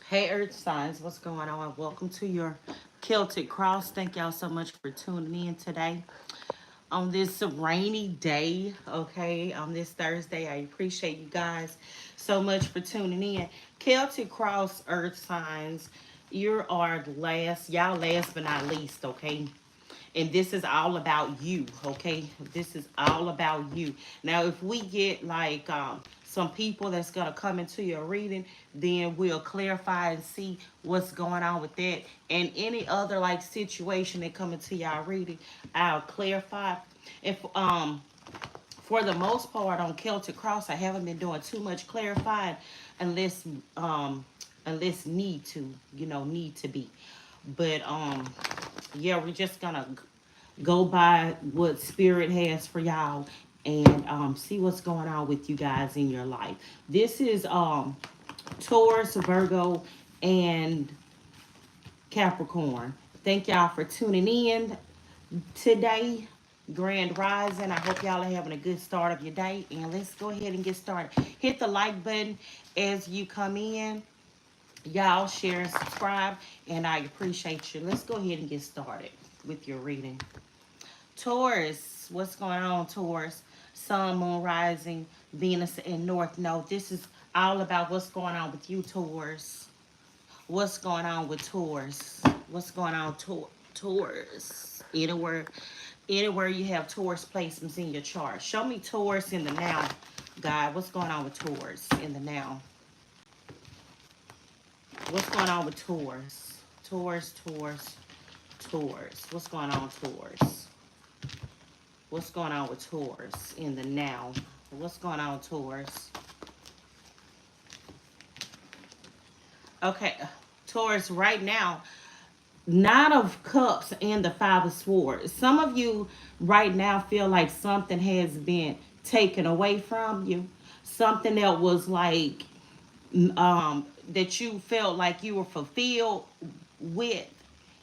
Hey Earth Signs, what's going on? Welcome to your Celtic Cross. Thank y'all so much for tuning in today on this rainy day, okay, on this Thursday. I appreciate you guys so much for tuning in. Celtic Cross Earth Signs, you are last, y'all last but not least, okay? And this is all about you, okay? This is all about you. Now, if we get like some people that's gonna come into your reading, then we'll clarify and see what's going on with that. And any other like situation that come into y'all reading, I'll clarify. If for the most part on Celtic Cross, I haven't been doing too much clarifying unless um unless need to, need to be. But yeah, we're just gonna go by what spirit has for y'all and see what's going on with you guys in your life. This is Taurus, Virgo, and Capricorn. Thank y'all for tuning in today. Grand Rising. I hope y'all are having a good start of your day. And let's go ahead and get started. Hit the like button as you come in. Y'all share and subscribe. And I appreciate you. Let's go ahead and get started with your reading. Taurus, what's going on, Taurus? Sun, Moon, Rising, Venus, and North Node. This is all about what's going on with you, Taurus. What's going on with Taurus? What's going on, Taurus? Anywhere you have Taurus placements in your chart. Show me Taurus in the now, God. What's going on with Taurus in the now? What's going on with Taurus? Taurus. What's going on, Taurus? What's going on with Taurus in the now? What's going on, Taurus? Okay, Taurus, right now, Nine of Cups and the Five of Swords. Some of you right now feel like something has been taken away from you. Something that was like, that you felt like you were fulfilled with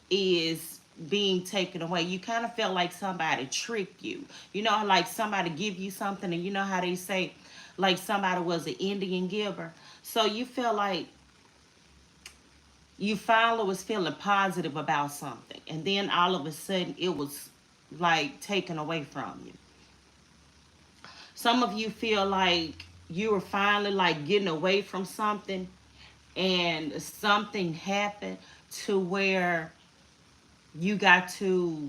is being taken away. You kind of felt like somebody tricked you. You know, like somebody give you something, and you know how they say, like somebody was an Indian giver. So you feel like you finally was feeling positive about something, and then all of a sudden it was like taken away from you. Some of you feel like you were finally like getting away from something, and something happened to where you got to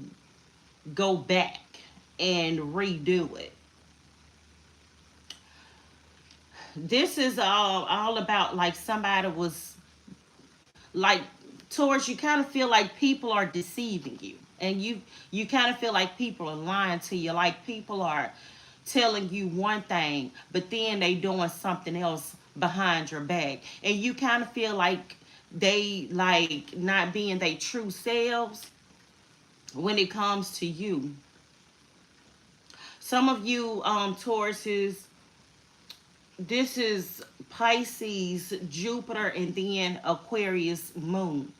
go back and redo it. This is all about like somebody was like towards you, kind of feel like people are deceiving you, and you kind of feel like people are lying to you, like people are telling you one thing but then they doing something else behind your back, and you kind of feel like they like not being their true selves when it comes to you. Some of you Tauruses, this is Pisces, Jupiter, and then Aquarius moon.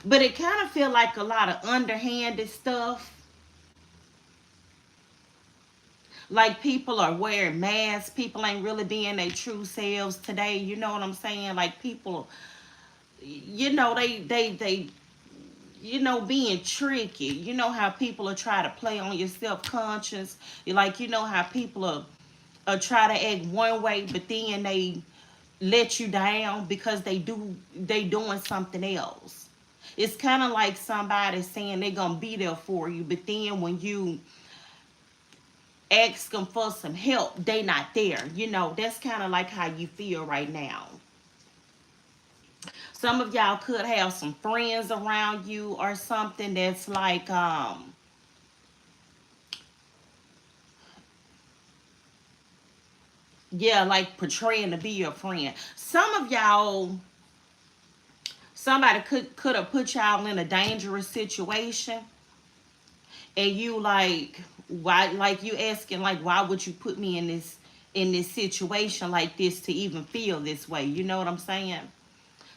But it kind of feel like a lot of underhanded stuff. Like people are wearing masks. People ain't really being their true selves today. You know what I'm saying? Like people, they being tricky. You know how people are trying to play on your self-conscious. Like, you know how people are try to act one way, but then they let you down because they doing something else. It's kind of like somebody saying they're gonna be there for you, but then when you ask them for some help, they not there. That's kind of like how you feel right now. Some of y'all could have some friends around you or something that's like yeah, like portraying to be your friend. Some of y'all, somebody could have put y'all in a dangerous situation, and you like, why, like you asking like, why would you put me in this situation like this to even feel this way? You know what I'm saying?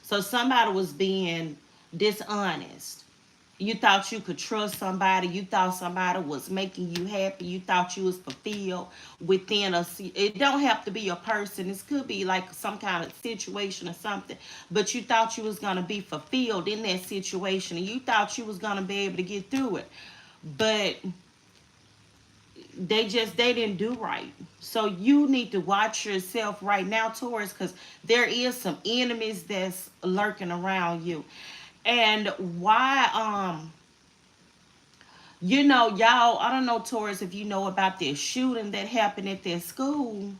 So somebody was being dishonest. You thought you could trust somebody. You thought somebody was making you happy. You thought you was fulfilled within a. It don't have to be a person. This could be like some kind of situation or something. But you thought you was gonna be fulfilled in that situation, and you thought you was gonna be able to get through it. But they didn't do right. So you need to watch yourself right now, Taurus, because there is some enemies that's lurking around you. And why y'all, I don't know, Taurus, if you know about this shooting that happened at their school.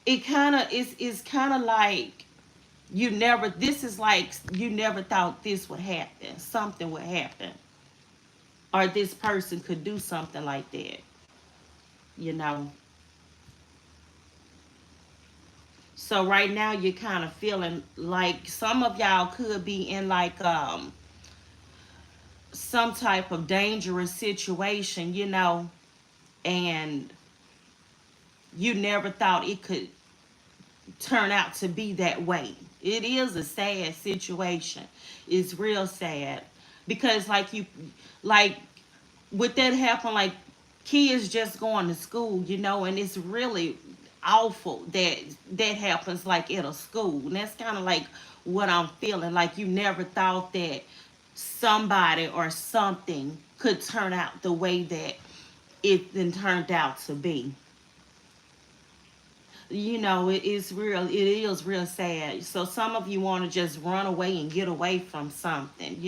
It kind of is kind of like this is like you never thought this would happen. Something would happen. Or this person could do something like that, you know. So right now you're kind of feeling like some of y'all could be in like some type of dangerous situation, and you never thought it could turn out to be that way. It is a sad situation. It's real sad because like with that happen, like kids just going to school, and it's really awful that that happens like at a school. And that's kind of like what I'm feeling. Like you never thought that somebody or something could turn out the way that it then turned out to be. It is real sad. So some of you want to just run away and get away from something,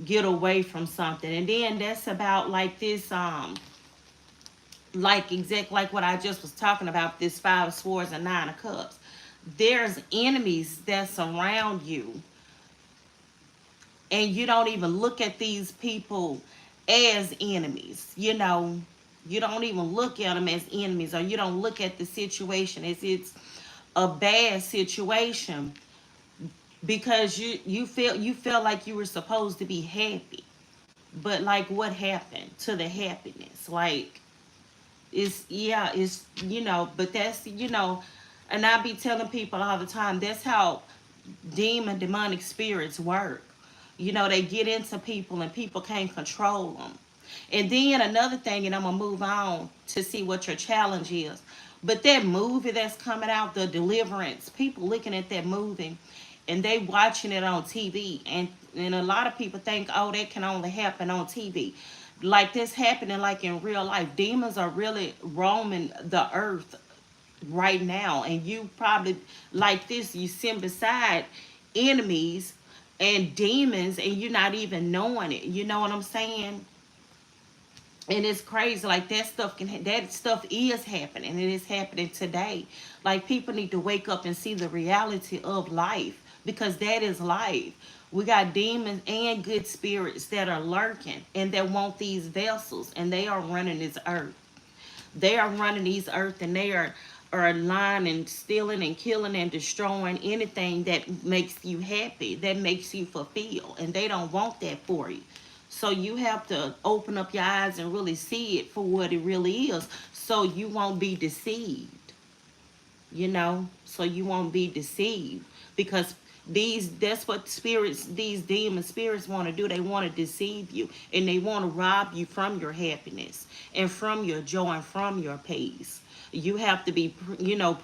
get away from something. And then that's about like this like exact like what I just was talking about, this Five of Swords and Nine of Cups. There's enemies that's around you, and you don't even look at these people as enemies. You don't even look at them as enemies, or you don't look at the situation as it's a bad situation, because you feel like you were supposed to be happy. But like what happened to the happiness? Like but that's and I be telling people all the time, that's how demonic spirits work. They get into people and people can't control them. And then another thing, and I'm gonna move on to see what your challenge is. But that movie that's coming out, The Deliverance, people looking at that movie and they watching it on TV, and a lot of people think, oh, that can only happen on TV. Like this happening like in real life. Demons are really roaming the earth right now, and you probably like this, you sit beside enemies and demons and you're not even knowing it. You know what I'm saying? And it's crazy. Like that stuff is happening, and it is happening today. Like people need to wake up and see the reality of life, because that is life. We got demons and good spirits that are lurking and that want these vessels, and they are running this earth. They are running these earth, and they are lying and stealing and killing and destroying anything that makes you happy, that makes you fulfilled, and they don't want that for you. So you have to open up your eyes and really see it for what it really is, so you won't be deceived. So you won't be deceived, because that's what these demon spirits want to do. They want to deceive you, and they want to rob you from your happiness and from your joy and from your peace. You have to be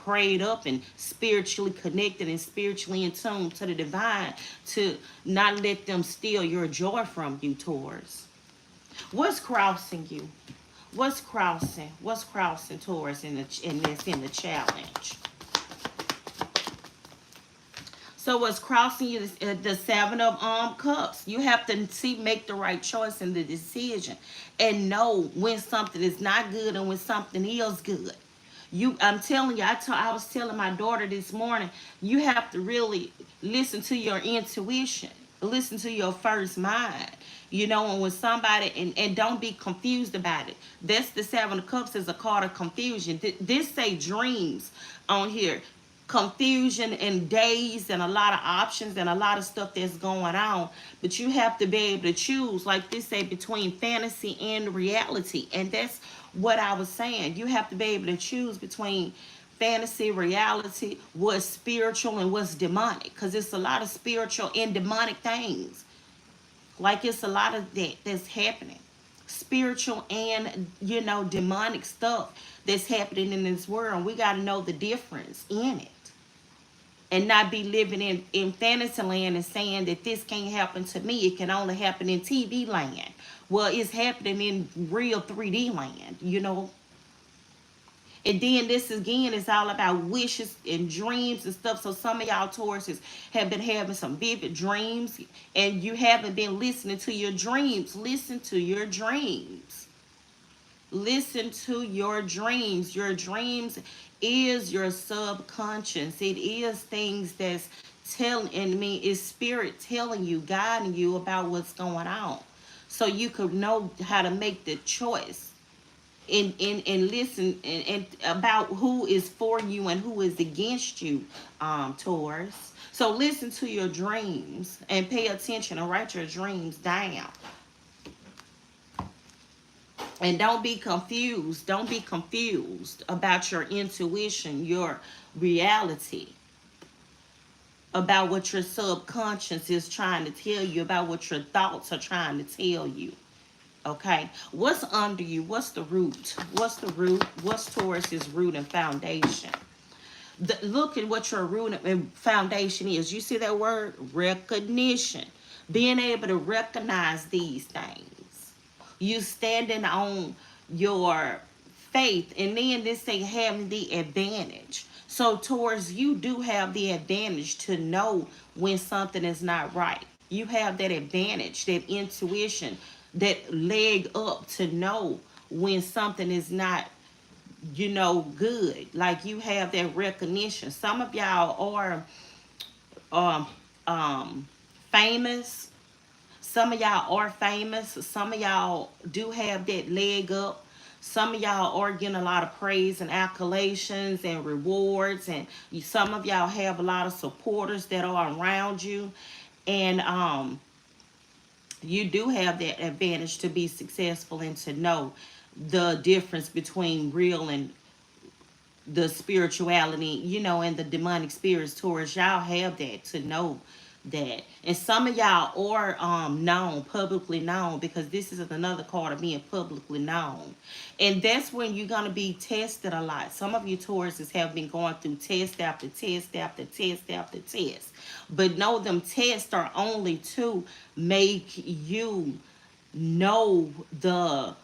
prayed up and spiritually connected and spiritually in tune to the divine, to not let them steal your joy from you, Taurus. What's crossing you? What's crossing Taurus in the challenge? So what's crossing you is the Seven of Cups. You have to make the right choice in the decision, and know when something is not good and when something is good. I'm telling you, I was telling my daughter this morning, you have to really listen to your intuition, listen to your first mind. And when somebody, and don't be confused about it. That's the Seven of Cups is a card of confusion. This say dreams on here. Confusion and days and a lot of options and a lot of stuff that's going on, but you have to be able to choose, like this say, between fantasy and reality. And that's what I was saying. You have to be able to choose between fantasy, reality, what's spiritual and what's demonic, because it's a lot of spiritual and demonic things. Like it's a lot of that that's happening. Spiritual and, demonic stuff that's happening in this world. We got to know the difference in it. And not be living in fantasy land and saying that this can't happen to me. It can only happen in TV land. Well, it's happening in real 3D land. And then this again is all about wishes and dreams and stuff. So some of y'all Tauruses have been having some vivid dreams and you haven't been listening to your dreams. Listen to your dreams. Listen to your dreams. Your dreams is your subconscious. It is things that's telling me, is spirit telling you, guiding you about what's going on. So you could know how to make the choice and listen and about who is for you and who is against you, Taurus. So listen to your dreams and pay attention and write your dreams down. And don't be confused. Don't be confused about your intuition, your reality, about what your subconscious is trying to tell you, about what your thoughts are trying to tell you. Okay, what's under you? What's the root? What's the root? What's Taurus's root and foundation? Look at what your root and foundation is. You see that word? Recognition. Being able to recognize these things. You standing on your faith. And then this thing having the advantage. So Taurus, you do have the advantage to know when something is not right. You have that advantage, that intuition, that leg up to know when something is not, good. Like you have that recognition. Some of y'all are famous. Some of y'all are famous. Some of y'all do have that leg up. Some of y'all are getting a lot of praise and accolades and rewards, and some of y'all have a lot of supporters that are around you, and you do have that advantage to be successful and to know the difference between real and the spirituality, and the demonic spirits. Taurus, y'all have that to know that. And some of y'all are known, publicly known, because this is another card of being publicly known. And that's when you're going to be tested a lot. Some of you Tauruses have been going through test after test after test after test. But know them tests are only to make you know the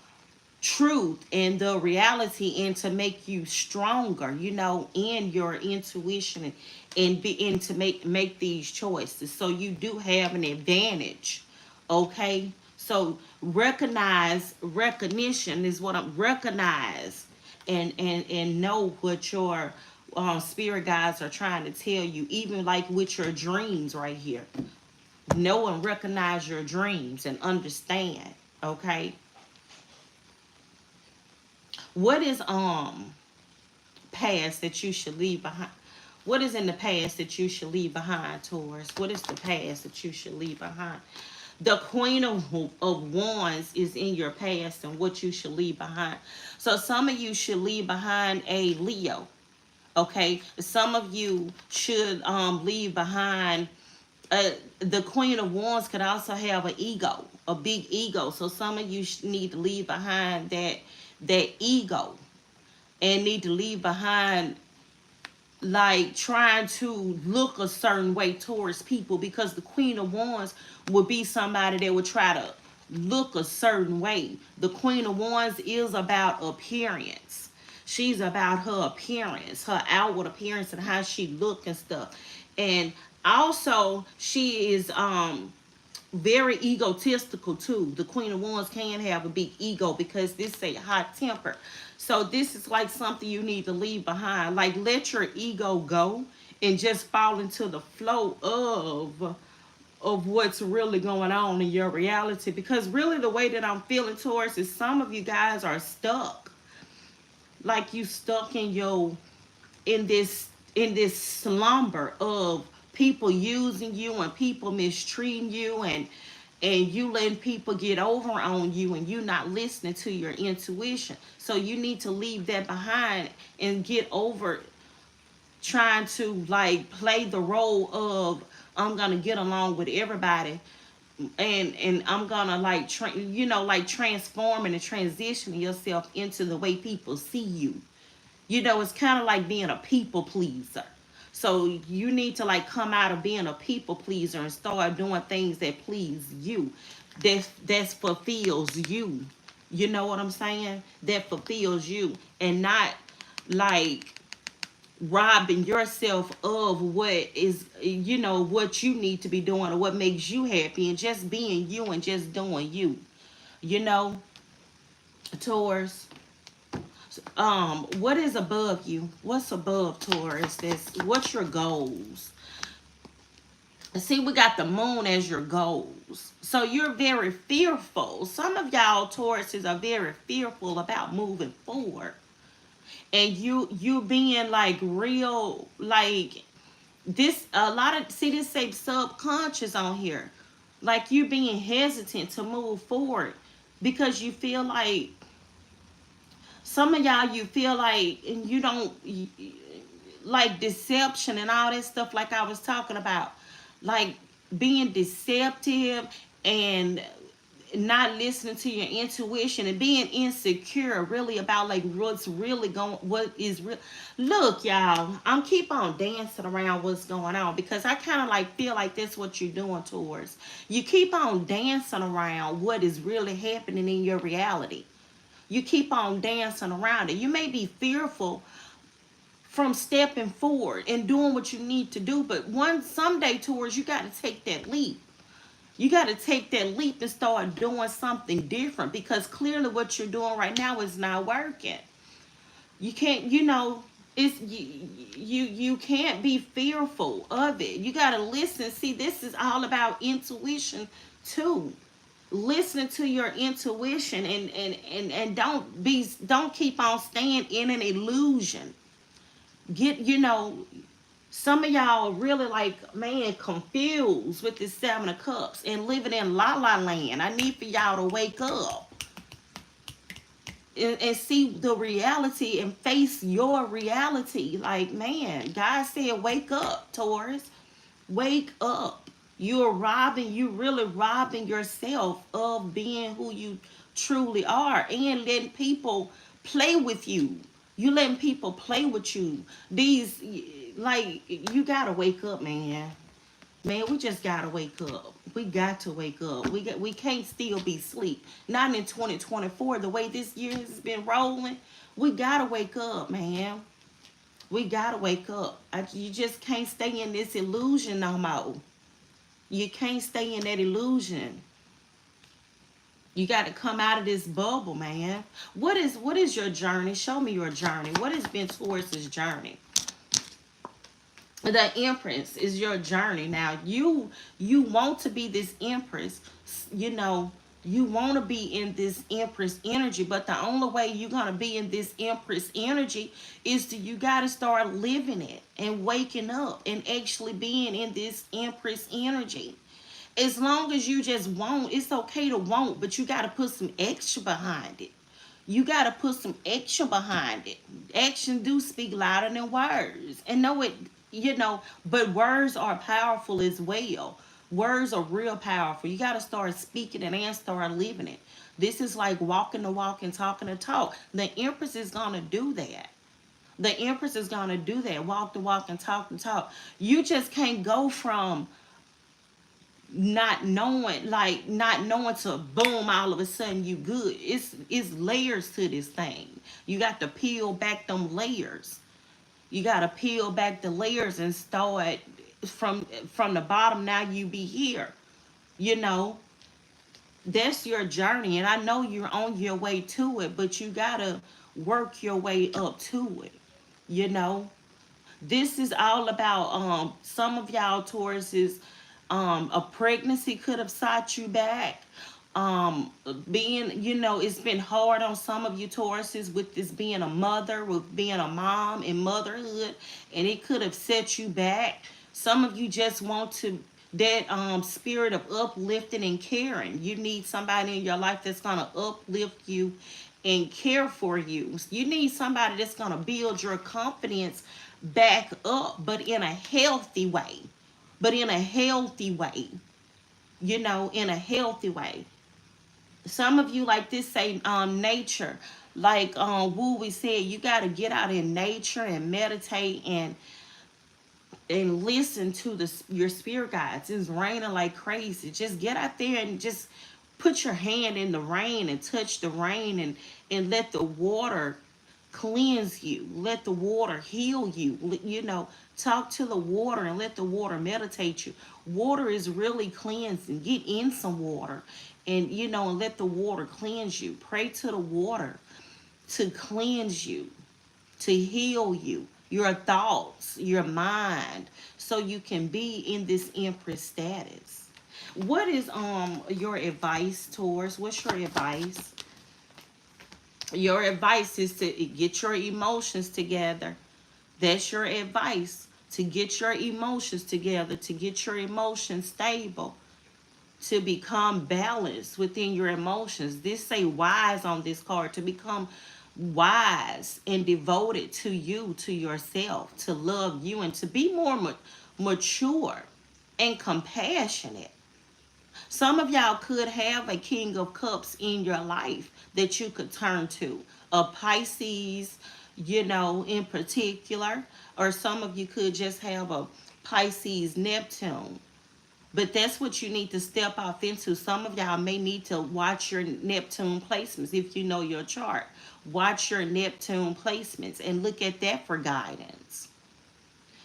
truth and the reality, and to make you stronger, in your intuition, and to make these choices. So you do have an advantage. Okay, so recognition is what I'm recognize, and know what your spirit guides are trying to tell you, even like with your dreams right here. Know and recognize your dreams and understand. Okay, what is past that you should leave behind? What is in the past that you should leave behind, Taurus? What is the past that you should leave behind? The Queen of Wands is in your past and what you should leave behind. So some of you should leave behind a Leo. Okay, some of you should leave behind. The Queen of Wands could also have an ego, a big ego. So some of you need to leave behind that ego, and need to leave behind like trying to look a certain way towards people, because the Queen of Wands would be somebody that would try to look a certain way. The Queen of Wands is about appearance. She's about her appearance, her outward appearance, and how she look and stuff. And also she is very egotistical too. The Queen of Wands can have a big ego, because this is a hot temper. So this is like something you need to leave behind. Like let your ego go and just fall into the flow of what's really going on in your reality. Because really the way that I'm feeling towards is some of you guys are stuck. Like you stuck in this slumber of people using you and people mistreating you, and you letting people get over on you, and you not listening to your intuition. So you need to leave that behind and get over trying to like play the role of I'm gonna get along with everybody and I'm gonna like like transforming and transitioning yourself into the way people see you. It's kind of like being a people pleaser. So you need to like come out of being a people pleaser and start doing things that please you, that fulfills you. You know what I'm saying? That fulfills you, and not like robbing yourself of what is, what you need to be doing or what makes you happy, and just being you and just doing you. You know, Taurus. What is above you? What's above Taurus? What's your goals? See, we got the moon as your goals. So you're very fearful. Some of y'all Tauruses are very fearful about moving forward. And you being like real, like this, a lot of, see, this say subconscious on here. Like you being hesitant to move forward because you feel like, some of y'all, you feel like, and you don't, like deception and all that stuff, like I was talking about, like being deceptive and not listening to your intuition and being insecure really about like what's really going, what is real. Look, y'all, I'm keep on dancing around what's going on because I kind of like feel like that's what you're doing towards. You keep on dancing around what is really happening in your reality. You keep on dancing around it. You may be fearful from stepping forward and doing what you need to do, but someday towards, you got to take that leap. You got to take that leap and start doing something different, because clearly what you're doing right now is not working. You can't, it's you can't be fearful of it. You got to listen. See, this is all about intuition too. Listening to your intuition, and don't keep on staying in an illusion. Get, some of y'all are really like, man, confused with this Seven of Cups and living in la la land. I need for y'all to wake up and see the reality and face your reality. Like, man, God said, wake up, Taurus. Wake up. You really robbing yourself of being who you truly are, and letting people play with you. You letting people play with you. These, like, you gotta wake up, man. Man, we just gotta wake up. We got to wake up. We can't still be asleep. Not in 2024. The way this year has been rolling, we gotta wake up, man. We gotta wake up. You just can't stay in this illusion no more. You can't stay in that illusion. You got to come out of this bubble, man. What is your journey? Show me your journey. What has been towards this journey? The Empress is your journey. Now, you want to be this Empress, you want to be in this Empress energy, but the only way you're going to be in this Empress energy is you got to start living it and waking up and actually being in this Empress energy. As long as you just want, it's okay to want, but you got to put some extra behind it. You got to put some extra behind it. Action do speak louder than words. And know it, but words are powerful as well. Words are real powerful. You got to start speaking it and start living it. This is like walking the walk and talking the talk. The Empress is going to do that. The Empress is going to do that. Walk the walk and talk the talk. You just can't go from not knowing to boom, all of a sudden you good. It's layers to this thing. You got to peel back them layers. You got to peel back the layers and start from the bottom. Now you be here. That's your journey, and I know you're on your way to it, but you got to work your way up to it. This is all about some of y'all Tauruses. A pregnancy could have sought you back. Being, it's been hard on some of you Tauruses with this being a mother, with being a mom and motherhood, and it could have set you back. Some of you just want to, that spirit of uplifting and caring. You need somebody in your life that's going to uplift you and care for you. You need somebody that's going to build your confidence back up, but in a healthy way. in a healthy way. Some of you, like this say nature, like Woo we said, you got to get out in nature and meditate and listen to your spirit guides. It's raining like crazy. Just get out there and just put your hand in the rain and touch the rain, and let the water cleanse you. Let the water heal you. Talk to the water and let the water meditate you. Water is really cleansing. Get in some water, and let the water cleanse you. Pray to the water to cleanse you, to heal you, your thoughts, your mind, so you can be in this empress status. What is your advice, Taurus? What's your advice? Your advice is to get your emotions together. That's your advice, to get your emotions together, to get your emotions stable, to become balanced within your emotions. This say wise on this card, to become wise and devoted to you, to yourself, to love you, and to be more mature and compassionate. Some of y'all could have a King of Cups in your life that you could turn to, a Pisces, in particular, or some of you could just have a Pisces Neptune. But that's what you need to step off into. Some of y'all may need to watch your Neptune placements if you know your chart. Watch your Neptune placements and look at that for guidance.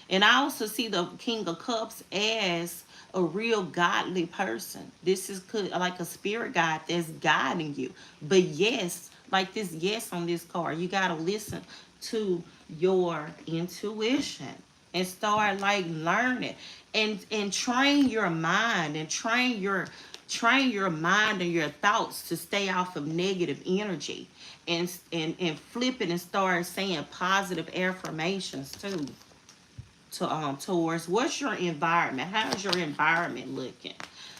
And I also see the King of Cups as a real godly person. This is like a spirit guide that's guiding you. But yes, like this yes on this card, you got to listen to your intuition and start like learning and train your mind and train your mind and your thoughts to stay off of negative energy, and flip it and start saying positive affirmations too. Towards what's your environment? How's your environment looking?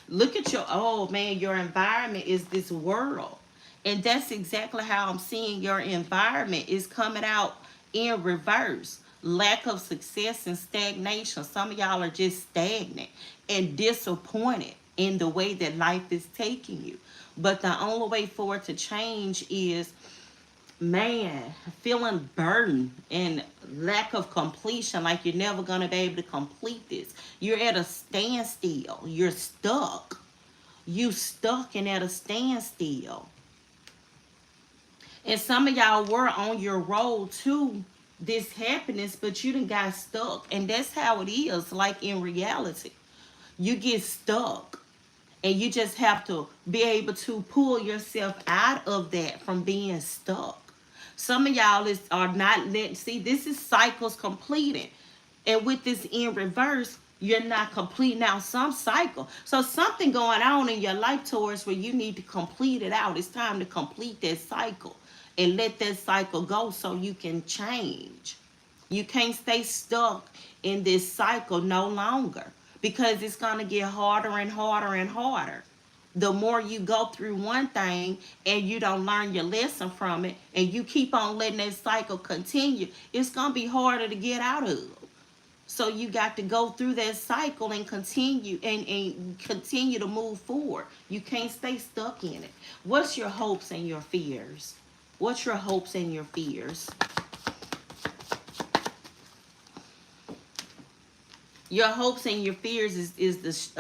Look at oh man, your environment is this world. And that's exactly how I'm seeing your environment is coming out in reverse. Lack of success and stagnation. Some of y'all are just stagnant and disappointed in the way that life is taking you. But the only way for it to change is, man, feeling burdened and lack of completion, like you're never going to be able to complete this. You're at a standstill. You're stuck. You stuck and at a standstill. And some of y'all were on your road to this happiness, but you done got stuck. And that's how it is, like in reality. You get stuck. And you just have to be able to pull yourself out of that from being stuck. Some of y'all are not letting, see, this is cycles completing. And with this in reverse, you're not completing out some cycle. So something going on in your life, Taurus, where you need to complete it out. It's time to complete that cycle and let that cycle go so you can change. You can't stay stuck in this cycle no longer, because it's going to get harder and harder and harder. The more you go through one thing and you don't learn your lesson from it, and you keep on letting that cycle continue, it's going to be harder to get out of. So you got to go through that cycle and continue and continue to move forward. You can't stay stuck in it. What's your hopes and your fears? What's your hopes and your fears? Your hopes and your fears is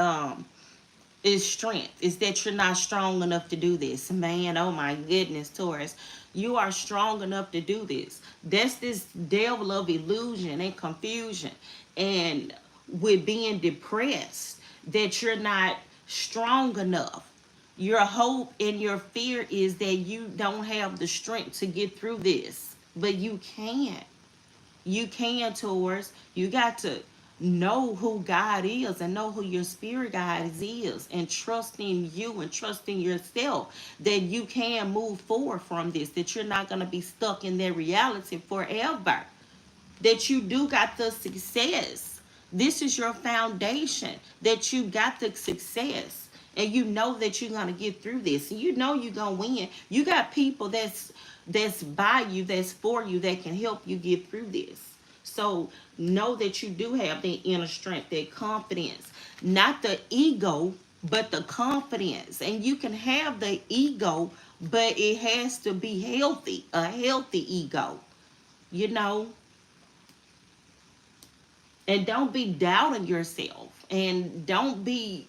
strength. Is that you're not strong enough to do this. Man, oh my goodness, Taurus. You are strong enough to do this. That's this devil of illusion and confusion and with being depressed that you're not strong enough. Your hope and your fear is that you don't have the strength to get through this. But you can. You can, Taurus. You got to know who God is and know who your spirit guide is, and trust in you and trust in yourself that you can move forward from this, that you're not going to be stuck in that reality forever, that you do got the success. This is your foundation, that you got the success, and you know that you're going to get through this, and you know you're going to win. You got people that's by you, that's for you, that can help you get through this. So know that you do have that inner strength, that confidence, not the ego but the confidence. And you can have the ego, but it has to be healthy, a healthy ego, you know. And don't be doubting yourself, and don't be,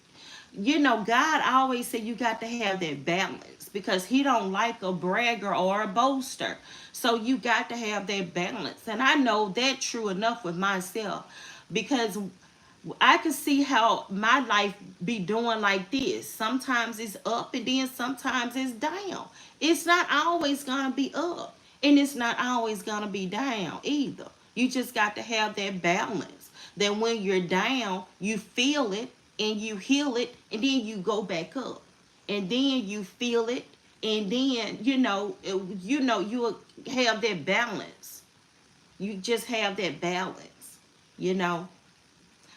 you know, God always said you got to have that balance, because he don't like a bragger or a boaster. So you got to have that balance. And I know that true enough with myself, because I can see how my life be doing like this. Sometimes it's up, and then sometimes it's down. It's not always gonna be up, and it's not always gonna be down either. You just got to have that balance. That when you're down, you feel it and you heal it, and then you go back up, and then you feel it, and then you have that balance. You just have that balance, you know.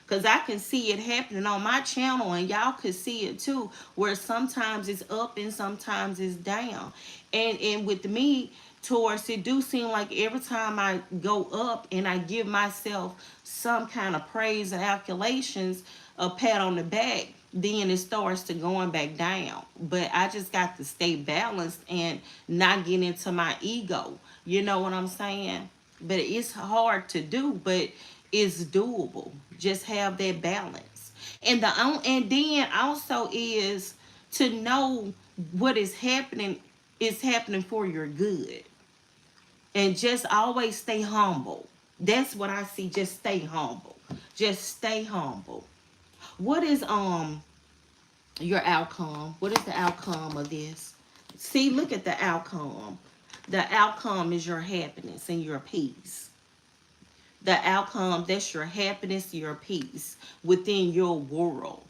Because I can see it happening on my channel, and y'all could see it too, where sometimes it's up and sometimes it's down. And with me, Taurus, it do seem like every time I go up and I give myself some kind of praise and calculations, a pat on the back, then it starts to going back down. But I just got to stay balanced and not get into my ego. You know what I'm saying? But it's hard to do, but it's doable. Just have that balance. And then also is to know what is happening for your good. And just always stay humble. That's what I see. Just stay humble. Just stay humble. What is your outcome? What is the outcome of this? See, look at the outcome. The outcome is your happiness and your peace. The outcome, that's your happiness, your peace within your world,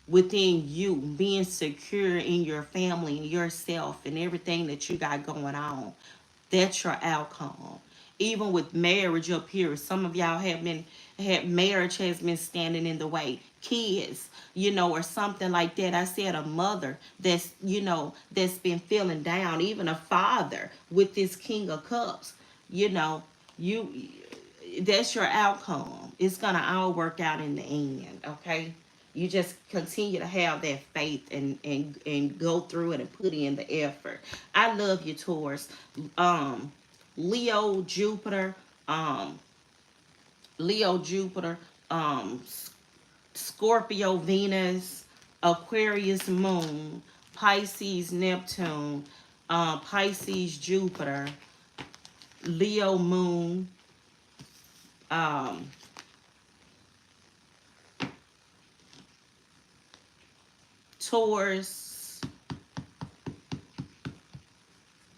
within you, being secure in your family and yourself and everything that you got going on. That's your outcome. Even with marriage up here, some of y'all have been had marriage has been standing in the way. Kids, or something like that. I said a mother that's been feeling down. Even a father with this King of Cups. You know, you that's your outcome. It's gonna all work out in the end, okay? You just continue to have that faith and go through it and put in the effort. I love you, Taurus. Um, Leo, Jupiter, um, Leo, Jupiter, um, Scorpio, Venus, Aquarius, Moon, Pisces, Neptune, Pisces, Jupiter, Leo, Moon, um, Taurus,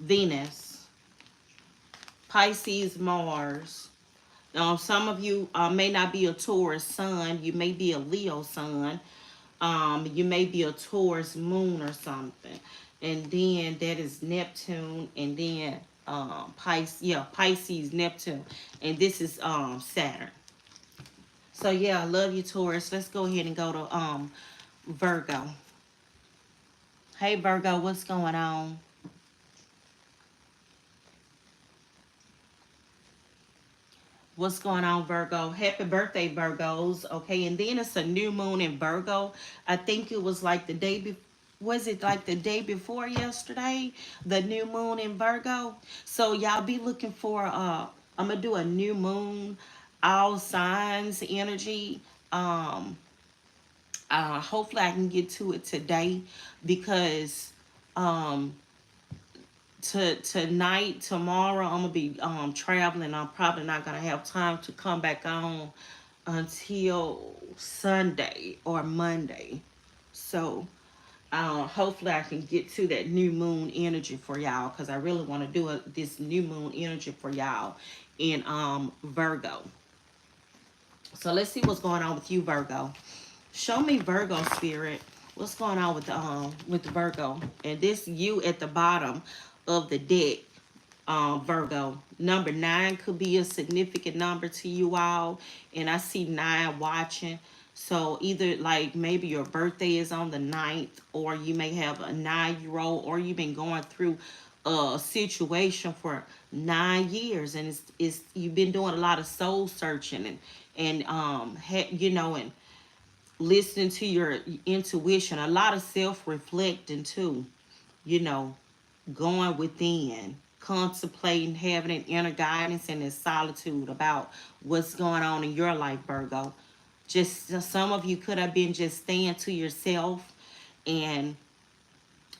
Venus, Pisces, Mars. Some of you may not be a Taurus sun. You may be a Leo sun. You may be a Taurus moon or something. And then that is Neptune. And then Pisces, Neptune. And this is Saturn. So yeah, I love you, Taurus. Let's go ahead and go to Virgo. Hey Virgo, what's going on? What's going on, Virgo? Happy birthday, Virgos. Okay, and then it's a new moon in Virgo. I think it was like the day before. Was it like the day before yesterday? The new moon in Virgo. So y'all be looking for I'm gonna do a new moon, all signs energy. Um Hopefully I can get to it today, because um tonight, tomorrow, I'm gonna be traveling. I'm probably not gonna have time to come back on until Sunday or Monday. So hopefully I can get to that new moon energy for y'all, because I really want to do this new moon energy for y'all in Virgo. So let's see what's going on with you, Virgo. Show me, Virgo spirit. What's going on with the Virgo? And this you at the bottom of the deck, Virgo. Number 9 could be a significant number to you all. And I see 9 watching. So either like maybe your birthday is on the 9th, or you may have a 9-year-old, or you've been going through a situation for 9 years, and it's you've been doing a lot of soul searching and listening to your intuition, a lot of self-reflecting too, you know, going within, contemplating, having an inner guidance and in solitude about what's going on in your life, Virgo. Just some of you could have been just staying to yourself and,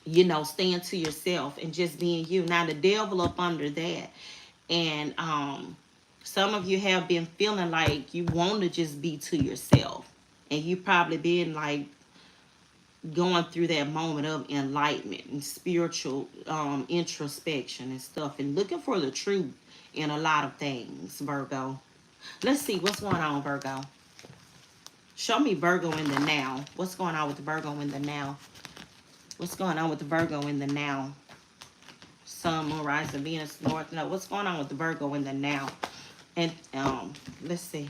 you know, staying to yourself and just being you. Now the devil up under that. And some of you have been feeling like you want to just be to yourself. And you probably been like going through that moment of enlightenment and spiritual introspection and stuff and looking for the truth in a lot of things, Virgo. Let's see what's going on, Virgo. Show me Virgo in the now. What's going on with the Virgo in the now? What's going on with the Virgo in the now? Sun, Moon, Rising, Venus, North. No, what's going on with the Virgo in the now? And let's see.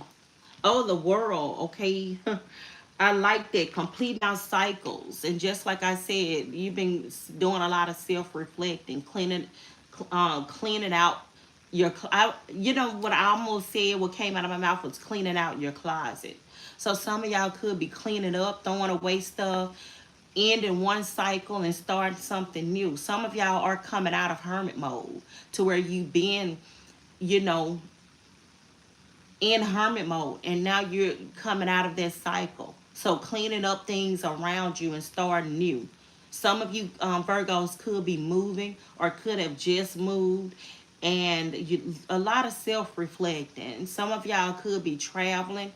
Oh, the world. Okay. I like that, completing our cycles. And just like I said, you've been doing a lot of self-reflecting, cleaning out your, you know what I almost said, what came out of my mouth was cleaning out your closet. So some of y'all could be cleaning up, throwing away stuff, ending one cycle and starting something new. Some of y'all are coming out of hermit mode to where you've been, you know, in hermit mode, and now you're coming out of that cycle. So cleaning up things around you and starting new. Some of you Virgos could be moving or could have just moved, and a lot of self-reflecting. Some of y'all could be traveling.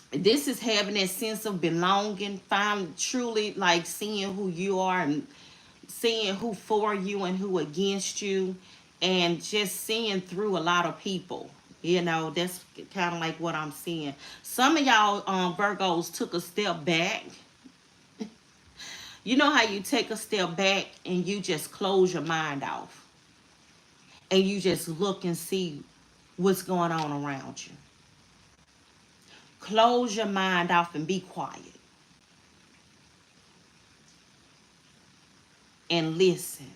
This is having that sense of belonging, find truly like seeing who you are and seeing who for you and who against you, and just seeing through a lot of people. You know, that's kind of like what I'm seeing. Some of y'all Virgos took a step back. You know how you take a step back and you just close your mind off and you just look and see what's going on around you. Close your mind off and be quiet and listen.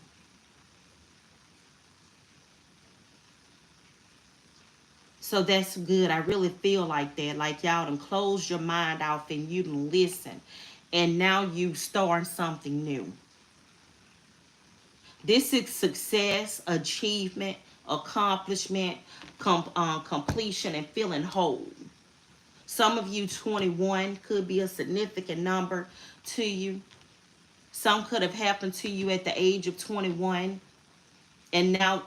So that's good. I really feel like that. Like y'all done closed your mind off and you done listen. And now you start something new. This is success, achievement, accomplishment, completion, and feeling whole. Some of you, 21 could be a significant number to you. Some could have happened to you at the age of 21, and now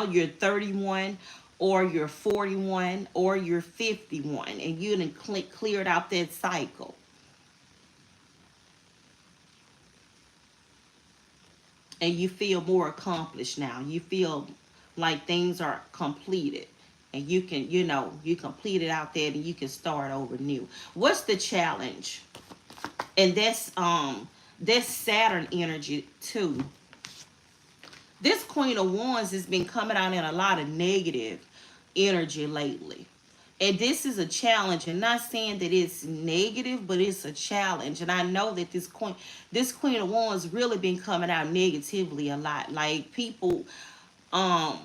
you're 31, or you're 41, or you're 51, and you done cleared out that cycle. And you feel more accomplished now. You feel like things are completed. And you can, you know, you complete it out there and you can start over new. What's the challenge? And that's Saturn energy too. This Queen of Wands has been coming out in a lot of negative energy lately. And this is a challenge, and not saying that it's negative, but it's a challenge. And I know that this Queen of Wands really been coming out negatively a lot. Like people, but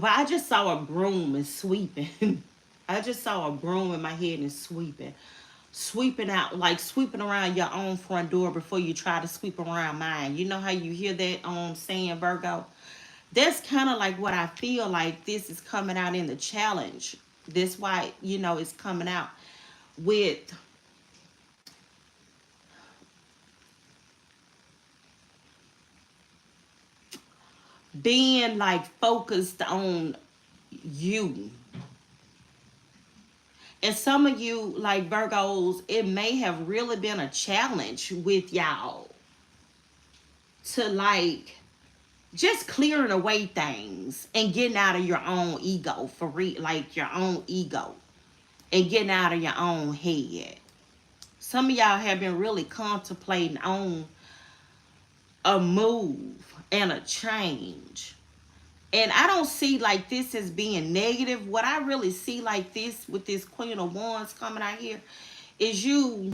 I just saw a broom and sweeping. I just saw a broom in my head and sweeping out, like sweeping around your own front door before you try to sweep around mine. You know how you hear that saying, Virgo? That's kind of like what I feel like this is coming out in the challenge. That's why, you know, it's coming out with being like focused on you. And some of you, like Virgos, it may have really been a challenge with y'all to like just clearing away things and getting out of your own ego for real, like your own ego, and getting out of your own head. Some of y'all have been really contemplating on a move and a change. And I don't see like this as being negative. What I really see like this with this Queen of Wands coming out here is you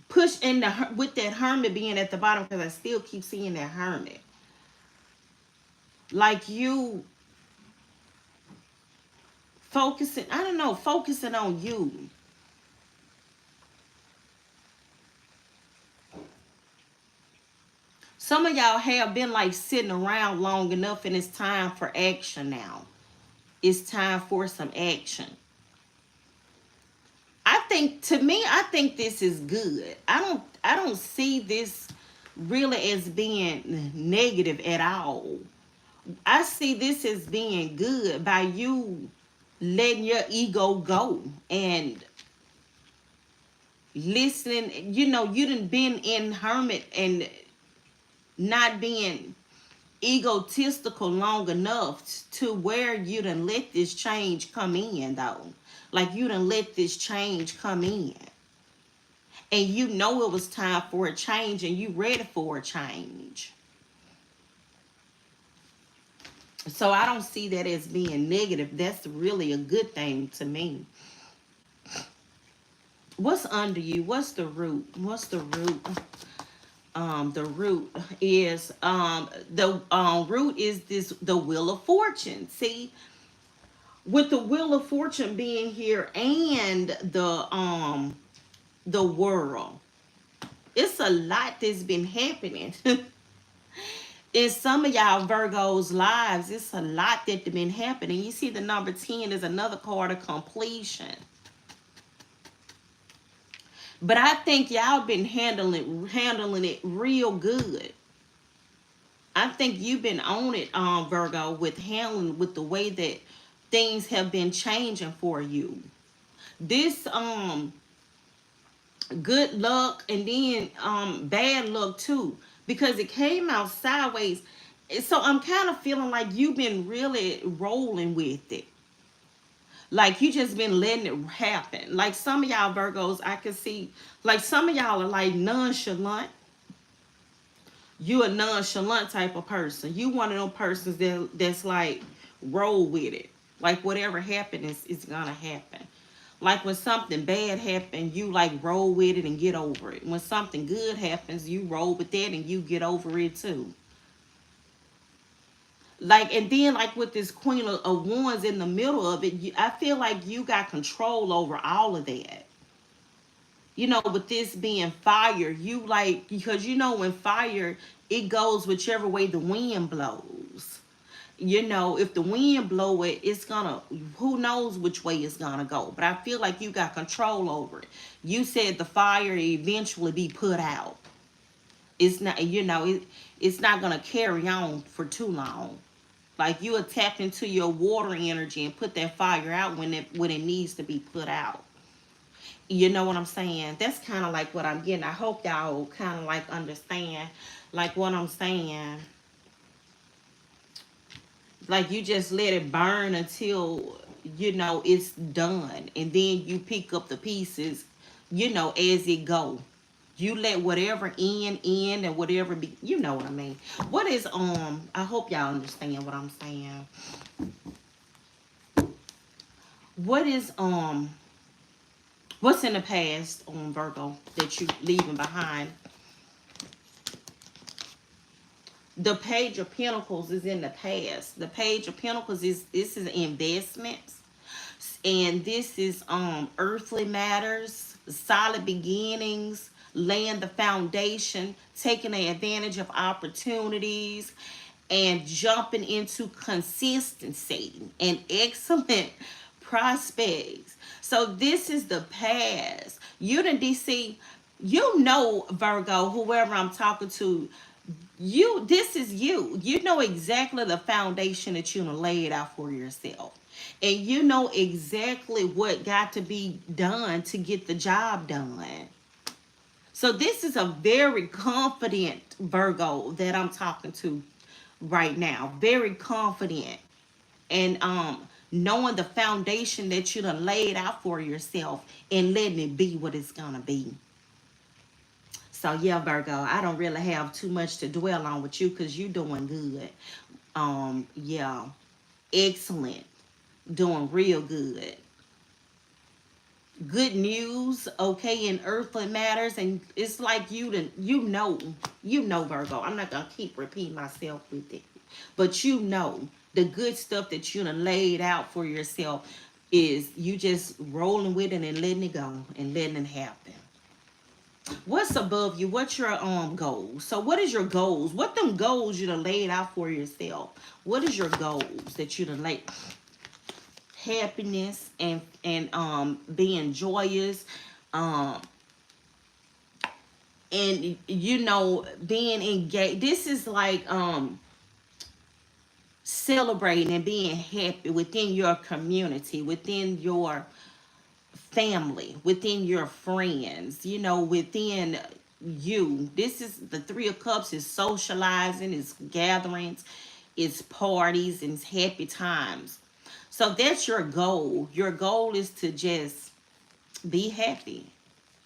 push in the with that Hermit being at the bottom, because I still keep seeing that Hermit. Like you focusing, I don't know, focusing on you. Some of y'all have been like sitting around long enough and it's time for action now. It's time for some action. I think, to me, I think this is good. I don't see this really as being negative at all. I see this as being good by you letting your ego go and listening. You know, you done been in hermit and not being egotistical long enough to where you done let this change come in, though. Like, you done let this change come in. And you know it was time for a change and you ready for a change. So I don't see that as being negative. That's really a good thing to me. What's under you? What's the root? What's the root? The root is the root is this, the wheel of fortune. See, with the wheel of fortune being here and the world, it's a lot that's been happening. In some of y'all Virgos lives, it's a lot that's been happening. You see the number 10 is another card of completion. But I think y'all been handling it real good. I think you've been on it, Virgo, with handling, with the way that things have been changing for you. This good luck and then bad luck too, because it came out sideways. So I'm kind of feeling like you've been really rolling with it. Like, you just been letting it happen. Like, some of y'all Virgos, I can see, like, some of y'all are like nonchalant. You a nonchalant type of person. You one of them persons that's like roll with it. Like, whatever happens is gonna happen. Like, when something bad happens, you like roll with it and get over it. When something good happens, you roll with that and you get over it too. Like, and then like with this Queen of Wands in the middle of it, I feel like you got control over all of that. You know, with this being fire, you like, because you know when fire, it goes whichever way the wind blows. You know, if the wind blow it, it's gonna, who knows which way it's gonna go. But I feel like you got control over it. You said the fire eventually be put out. It's not, you know, it's not gonna carry on for too long. Like, you will tap into your water energy and put that fire out when it needs to be put out. You know what I'm saying? That's kind of like what I'm getting. I hope y'all kind of like understand like what I'm saying. Like, you just let it burn until, you know, it's done. And then you pick up the pieces, you know, as it go. You let whatever in and whatever be, you know what I mean. What is I hope y'all understand what I'm saying. What is what's in the past, Virgo, that you leaving behind? The Page of Pentacles is in the past. The Page of Pentacles is, this is investments. And this is earthly matters, solid beginnings, laying the foundation, taking advantage of opportunities, and jumping into consistency and excellent prospects. So this is the past. You done DC, you know, Virgo, whoever I'm talking to, this is you know exactly the foundation that you done laid out for yourself, and you know exactly what got to be done to get the job done. So this is a very confident Virgo that I'm talking to right now, very confident, and knowing the foundation that you done laid out for yourself and letting it be what it's gonna be. So yeah, Virgo, I don't really have too much to dwell on with you because you doing good. Yeah, excellent, doing real good. Good news, okay, in earthly matters, and it's like you know, Virgo. I'm not gonna keep repeating myself with it, but you know the good stuff that you done laid out for yourself. is you just rolling with it and letting it go and letting it happen. What's above you? What's your goals? So what is your goals? What them goals you done laid out for yourself? What is your goals that you done laid? Happiness and being joyous, um and you know, being engaged. This is like celebrating and being happy within your community, within your family, within your friends, you know, within you. This is the Three of Cups is socializing, it's gatherings, it's parties, and it's happy times. So that's your goal. Your goal is to just be happy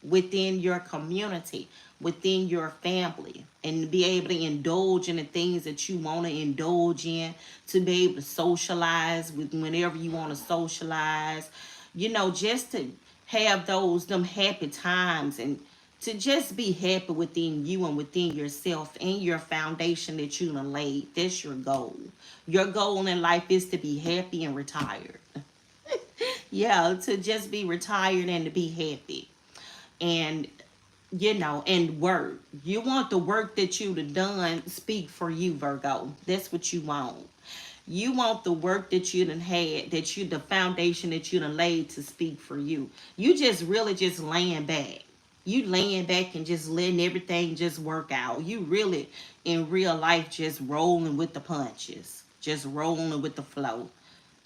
within your community, within your family, and be able to indulge in the things that you want to indulge in, to be able to socialize with whenever you want to socialize, you know, just to have those them happy times, and to just be happy within you and within yourself and your foundation that you done laid. That's your goal. Your goal in life is to be happy and retired. Yeah, to just be retired and to be happy. And you know, and work. You want the work that you've done speak for you, Virgo. That's what you want. You want the work that you done had, that you, the foundation that you done laid to speak for you. You just really just laying back. You laying back and just letting everything just work out. You really in real life just rolling with the punches, just rolling with the flow,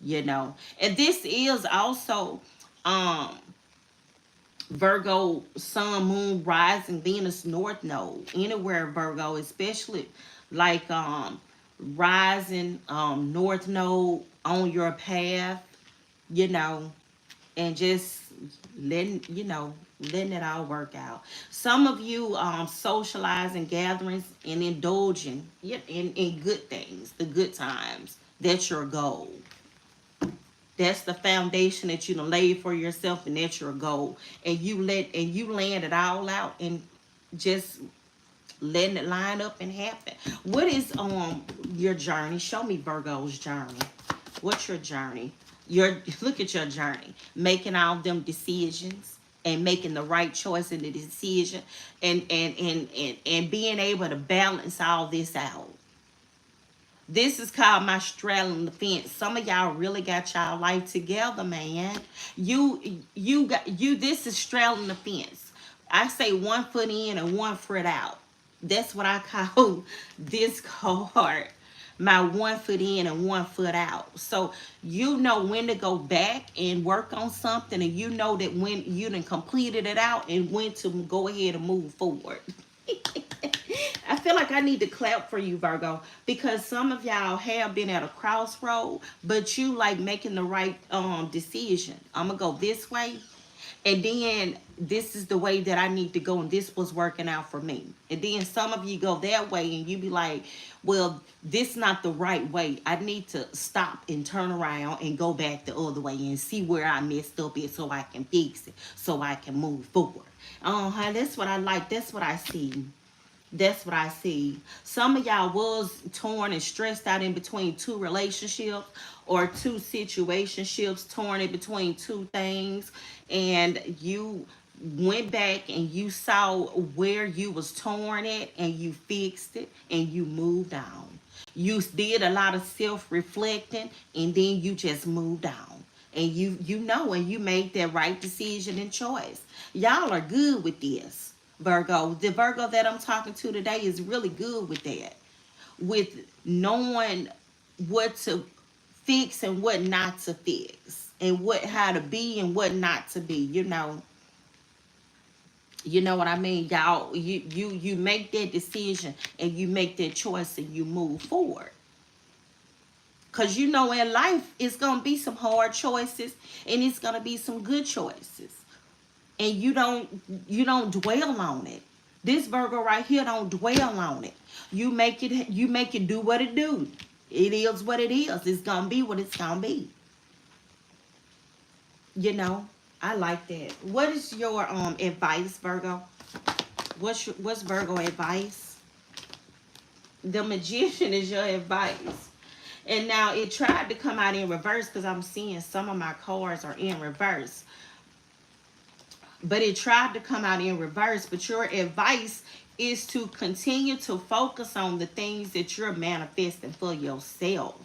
you know. And this is also um Virgo, Sun, Moon, Rising, Venus, North Node. Anywhere Virgo, especially like rising North Node on your path, you know, and just letting it all work out. Some of you socializing gatherings and indulging in good things, the good times. That's your goal. That's the foundation that you done laid for yourself, and that's your goal. And you land it all out and just letting it line up and happen. What is your journey? Show me Virgo's journey. What's your journey? Your look at your journey. Making all them decisions and making the right choice in the decision, and being able to balance all this out. This is called my straddling the fence. Some of y'all really got y'all life together, man. You got you. This is straddling the fence. I say one foot in and one foot out. That's what I call this card. My one foot in and one foot out. So you know when to go back and work on something, and you know that when you done completed it out and when to go ahead and move forward. I feel like I need to clap for you, Virgo, because some of y'all have been at a crossroad, but you like making the right decision. I'm gonna go this way, and then this is the way that I need to go, and this was working out for me. And then some of you go that way, and you be like, well, this not the right way. I need to stop and turn around and go back the other way and see where I messed up it, so I can fix it, so I can move forward. That's what I like. That's what I see. That's what I see. Some of y'all was torn and stressed out in between two relationships or two situationships, torn in between two things, and you went back and you saw where you was torn at, and you fixed it, and you moved on. You did a lot of self-reflecting, and then you just moved on. And you know, and you made that right decision and choice. Y'all are good with this. Virgo, the Virgo that I'm talking to today is really good with that, with knowing what to fix and what not to fix, and what how to be and what not to be. You know what I mean, y'all. You make that decision and you make that choice and you move forward. Cause you know in life it's gonna be some hard choices and it's gonna be some good choices, and you don't dwell on it. This Virgo right here don't dwell on it. You make it do what it do. It is what it is. It's gonna be what it's gonna be. I like that. What is your advice, Virgo? What's Virgo advice? The Magician is your advice. And now it tried to come out in reverse because I'm seeing some of my cards are in reverse. But it tried to come out in reverse. But your advice is to continue to focus on the things that you're manifesting for yourself.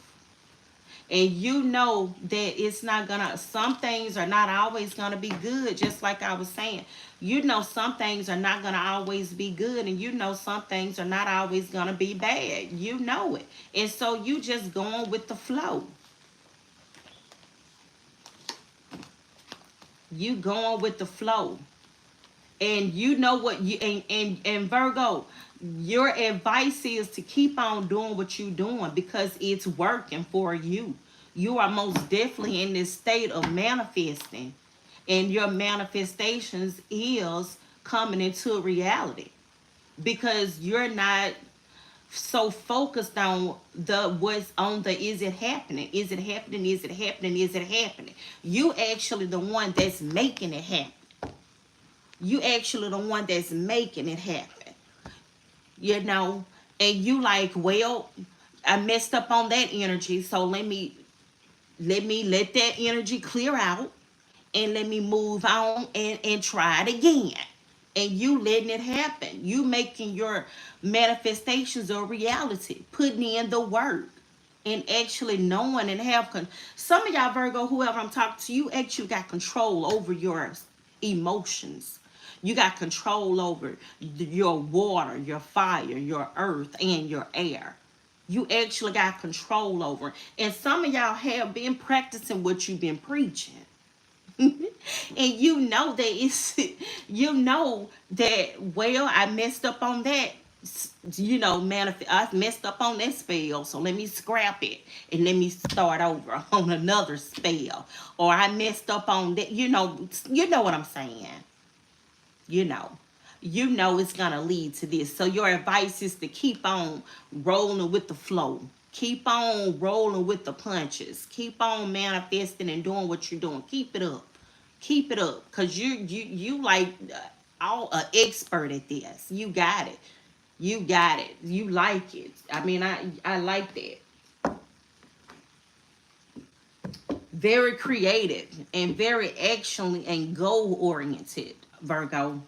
And you know that it's not gonna, some things are not always gonna be good, just like I was saying. You know some things are not gonna always be good, and you know some things are not always gonna be bad. You know it. And so you just going with the flow. You going with the flow. And you know what you and Virgo, your advice is to keep on doing what you're doing because it's working for you. You are most definitely in this state of manifesting, and your manifestations is coming into reality because you're not so focused on the what's on the is it happening, is it happening, is it happening, is it happening. You actually the one that's making it happen. You actually the one that's making it happen, you know. And you like, well, I messed up on that energy, so let that energy clear out, and let me move on and try it again. And you letting it happen, you making your manifestations a reality, putting in the work, and actually knowing and have some of y'all Virgo, whoever I'm talking to, you actually got control over your emotions. You got control over your water, your fire, your earth, and your air. You actually got control over. And some of y'all have been practicing what you've been preaching. And you know that it's, you know that, well, I messed up on that, you know, I messed up on that spell, so let me scrap it and let me start over on another spell. Or I messed up on that, you know what I'm saying. you know it's gonna lead to this. So your advice is to keep on rolling with the flow, keep on rolling with the punches, keep on manifesting and doing what you're doing. Keep it up, because you like all an expert at this. You got it, you like it. I mean, I like that. Very creative and very action and goal oriented, Virgo.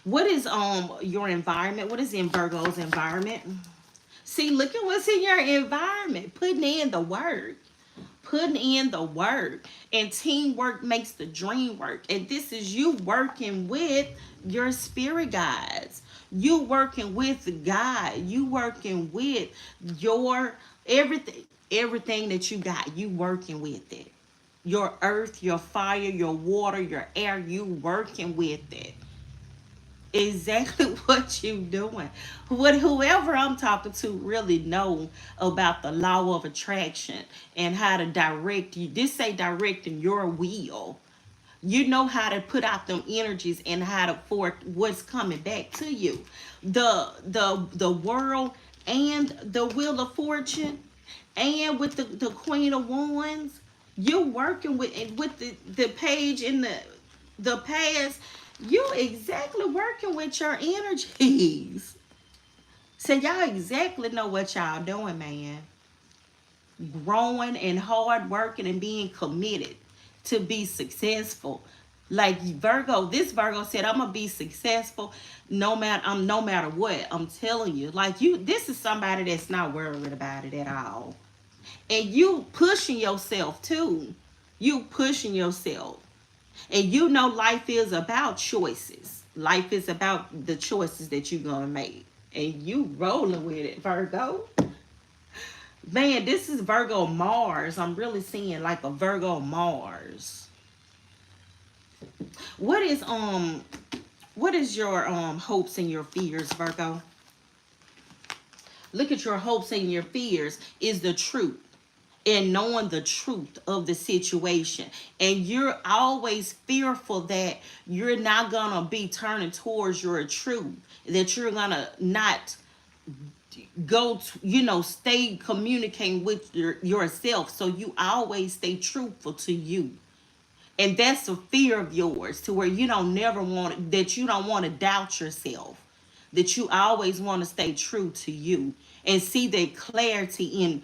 What is your environment? What is in Virgo's environment? See, look at what's in your environment. Putting in the work. Putting in the work. And teamwork makes the dream work. And this is you working with your spirit guides. You working with God. You working with your everything that you got. You working with it. Your earth, your fire, your water, your air, you working with it. Exactly what you doing. What whoever I'm talking to really know about the law of attraction and how to direct you. This say directing your will. You know how to put out them energies and how to for what's coming back to you. The world and the wheel of fortune, and with the Queen of Wands, you're working with the page in the past. You exactly working with your energies. So y'all exactly know what y'all doing, man. Growing and hard working and being committed to be successful. Like Virgo, this Virgo said, I'm gonna be successful no matter what. I'm telling you. Like this is somebody that's not worried about it at all. And you pushing yourself too. You pushing yourself. And you know life is about choices. Life is about the choices that you're going to make. And you rolling with it, Virgo. Man, this is Virgo Mars. I'm really seeing like a Virgo Mars. What is your hopes and your fears, Virgo? Look at your hopes and your fears is the truth, and knowing the truth of the situation. And you're always fearful that you're not gonna be turning towards your truth, that you're gonna not go to, stay communicating with yourself. So you always stay truthful to you. And that's a fear of yours, to where you don't want to doubt yourself. that you always want to stay true to you and see that clarity in,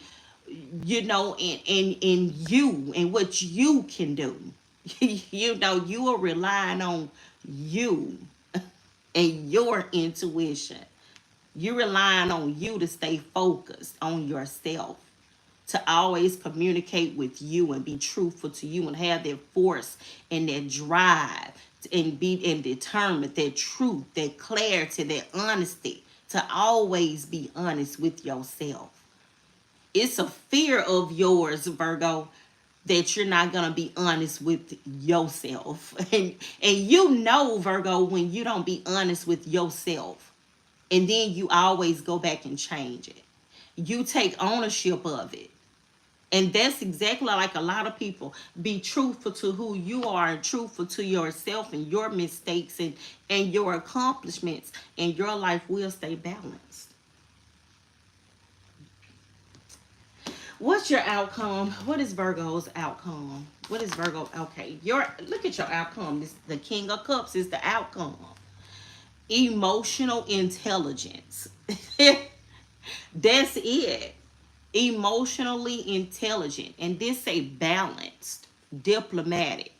in you and what you can do. You are relying on you and your intuition. You're relying on you to stay focused on yourself, to always communicate with you and be truthful to you and have that force and that drive and be and determined, that truth, that clarity, that honesty, to always be honest with yourself. It's a fear of yours, Virgo, that you're not gonna be honest with yourself. And Virgo, when you don't be honest with yourself, and then you always go back and change it. You take ownership of it. And that's exactly like a lot of people. Be truthful to who you are and truthful to yourself and your mistakes and your accomplishments, and your life will stay balanced. What's your outcome? What is Virgo's outcome? What is Virgo? Okay, look at your outcome. This, the King of Cups is the outcome. Emotional intelligence. That's it. Emotionally intelligent. And this say balanced, diplomatic,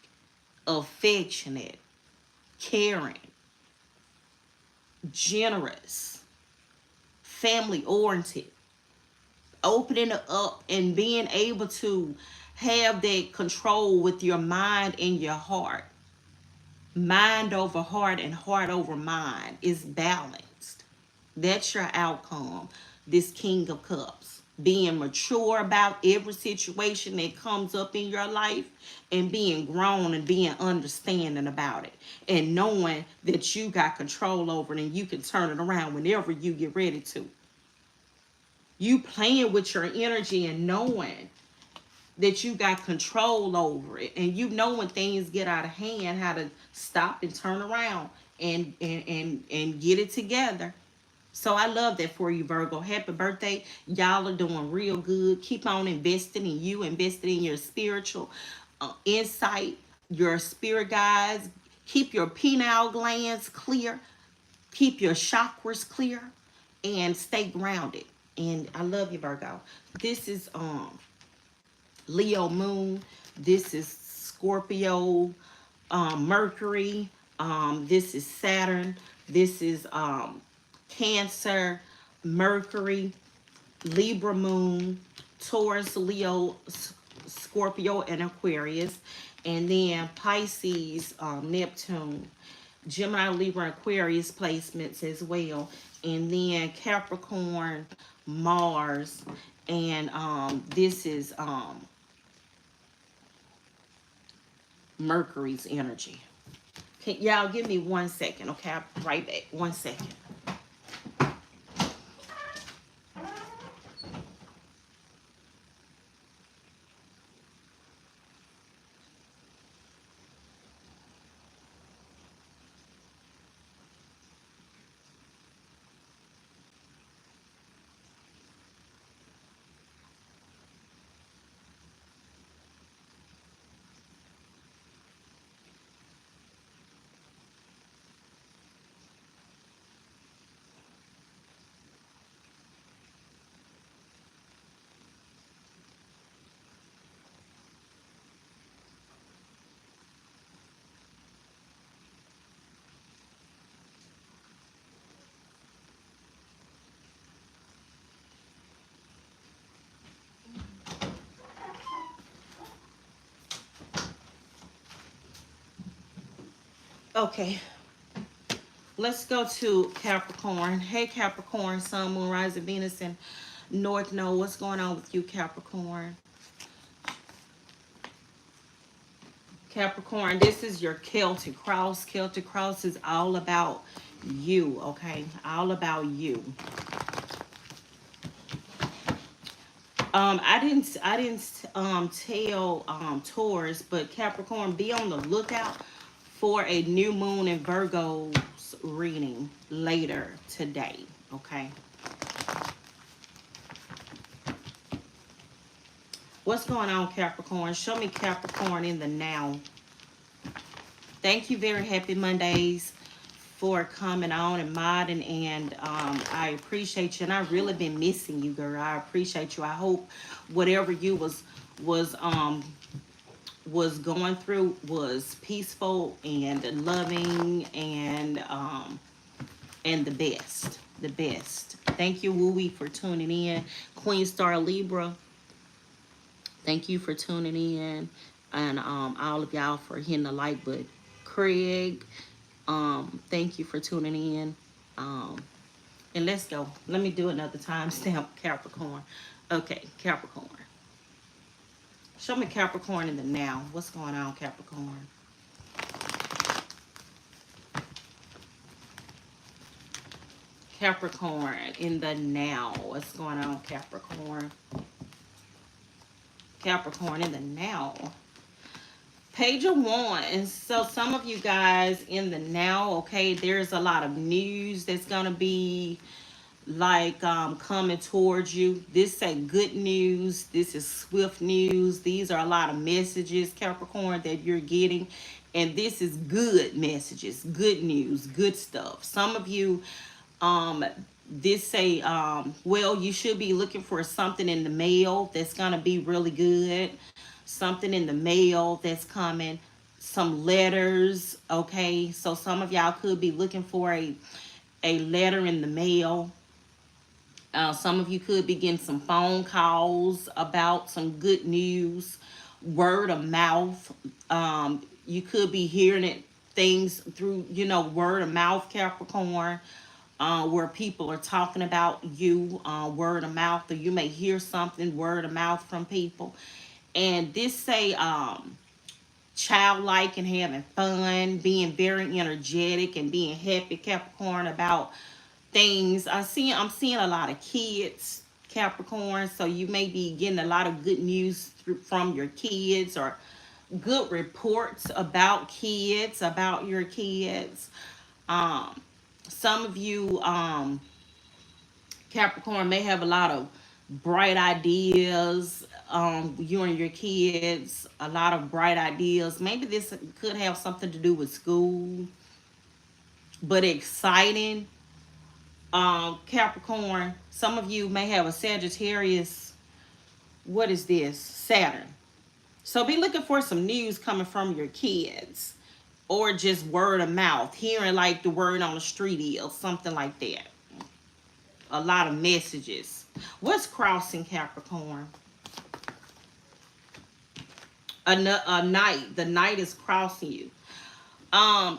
affectionate, caring, generous, family oriented, opening up and being able to have that control with your mind and your heart. Mind over heart and heart over mind is balanced. That's your outcome. This King of Cups. Being mature about every situation that comes up in your life, and being grown and being understanding about it. And knowing that you got control over it and you can turn it around whenever you get ready to. You playing with your energy and knowing that you got control over it, and you know when things get out of hand how to stop and turn around and get it together. So I love that for you, Virgo. Happy birthday. Y'all are doing real good. Keep on investing in you, investing in your spiritual insight, your spirit guides. Keep your pineal glands clear. Keep your chakras clear and stay grounded. And I love you, Virgo. This is Leo moon. This is Scorpio Mercury. This is Saturn. This is Cancer, Mercury, Libra moon, Taurus, Leo, Scorpio, and Aquarius. And then Pisces, Neptune, Gemini, Libra, Aquarius placements as well. And then Capricorn, Mars, and this is Mercury's energy. Y'all give me 1 second, okay? I'll be right back. 1 second. Okay, let's go to Capricorn. Hey, Capricorn, Sun, Moon, Rising, Venus, and North Node. What's going on with you, Capricorn? Capricorn, this is your Celtic cross. Celtic cross is all about you, okay? All about you. I didn't tell Taurus, but Capricorn, be on the lookout for a new moon in Virgo's reading later today, okay? What's going on, Capricorn? Show me Capricorn in the now. Thank you, very happy Mondays. for coming on and modding, and I appreciate you, and I really been missing you, girl. I appreciate you. I hope whatever you was going through was peaceful and loving, and the best. The best. Thank you, Wooey, for tuning in. Queen Star Libra, thank you for tuning in. And all of y'all for hitting the like button. Craig, thank you for tuning in. And let's go. Let me do another timestamp, Capricorn. Okay, Capricorn. Show me Capricorn in the now. What's going on, Capricorn? Capricorn in the now. What's going on, Capricorn? Capricorn in the now. Page of Wands. So some of you guys in the now, okay, there's a lot of news that's gonna be like coming towards you. This say good news. This is swift news. These are a lot of messages, Capricorn, that you're getting, and this is good messages, good news, good stuff. Some of you, this say well, you should be looking for something in the mail that's gonna be really good. Something in the mail that's coming, some letters, okay? So some of y'all could be looking for a letter in the mail. Some of you could be getting some phone calls about some good news, word of mouth. You could be hearing it, things through, word of mouth, Capricorn, where people are talking about you, word of mouth, or you may hear something, word of mouth from people. And this say childlike and having fun, being very energetic and being happy, Capricorn, about things. I'm seeing a lot of kids, Capricorn, so you may be getting a lot of good news from your kids, or good reports about kids, about your kids. Some of you, Capricorn, may have a lot of bright ideas. You and your kids, a lot of bright ideas. Maybe this could have something to do with school, but exciting. Capricorn, some of you may have a Sagittarius. What is this? Saturn. So be looking for some news coming from your kids, or just word of mouth, hearing like the word on the street is, something like that. A lot of messages. What's crossing, Capricorn? A night. The night is crossing you.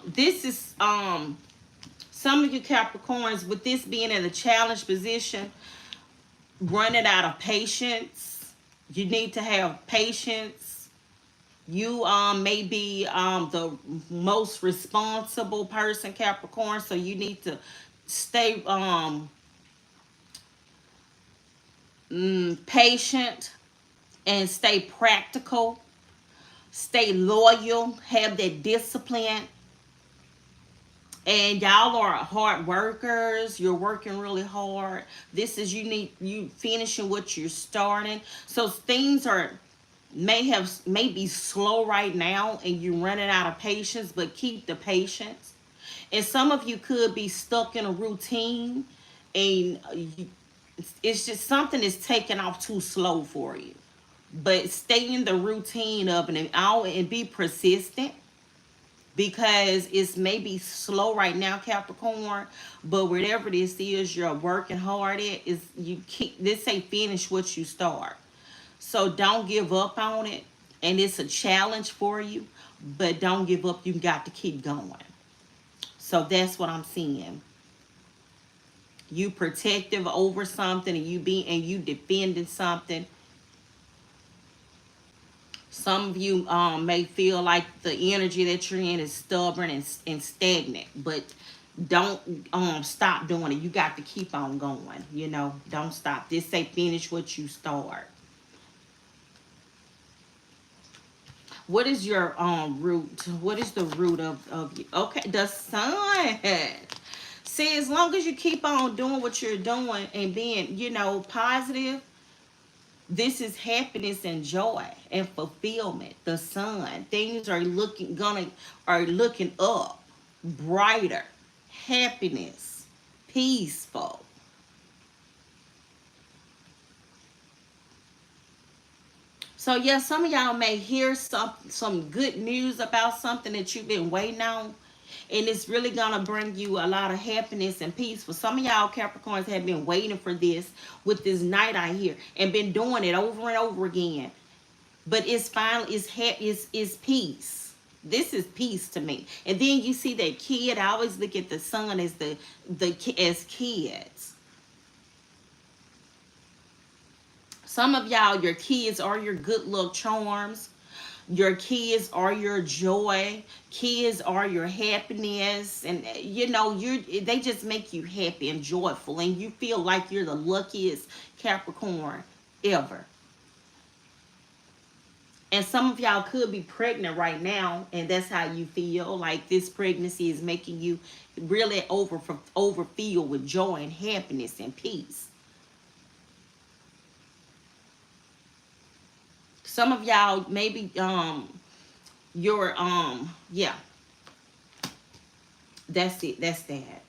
This is some of you Capricorns, with this being in a challenge position, running out of patience. You need to have patience. You may be the most responsible person, Capricorn, so you need to stay patient and stay practical. Stay loyal. Have that discipline. And y'all are hard workers. You're working really hard. This is you finishing what you're starting. So things may be slow right now, and you're running out of patience, but keep the patience. And some of you could be stuck in a routine, and it's just something is taking off too slow for you. But stay in the routine of it, and be persistent, because it's maybe slow right now, Capricorn, but whatever this is you're working hard at, is you keep this say finish what you start. So don't give up on it, and it's a challenge for you, but don't give up. You got to keep going. So that's what I'm seeing. You protective over something, and you defending something. Some of you may feel like the energy that you're in is stubborn and stagnant, but don't stop doing it. You got to keep on going. Don't stop. This say finish what you start. What is your root? What is the root of you? Okay, the sun. See, as long as you keep on doing what you're doing and being, positive, this is happiness and joy and fulfillment. The sun. Things are looking up, brighter, happiness, peaceful. So yeah, some of y'all may hear some good news about something that you've been waiting on, and it's really gonna bring you a lot of happiness and peace. For some of y'all Capricorns have been waiting for this with this night out here and been doing it over and over again. But it's finally it's peace. This is peace to me. And then you see that kid. I always look at the sun as as kids. Some of y'all, your kids are your good luck charms. Your kids are your joy. Kids are your happiness. And you know, they just make you happy and joyful. And you feel like you're the luckiest Capricorn ever. And some of y'all could be pregnant right now, and that's how you feel. Like this pregnancy is making you really overfilled with joy and happiness and peace. Some of y'all maybe your yeah, that's it. That's that.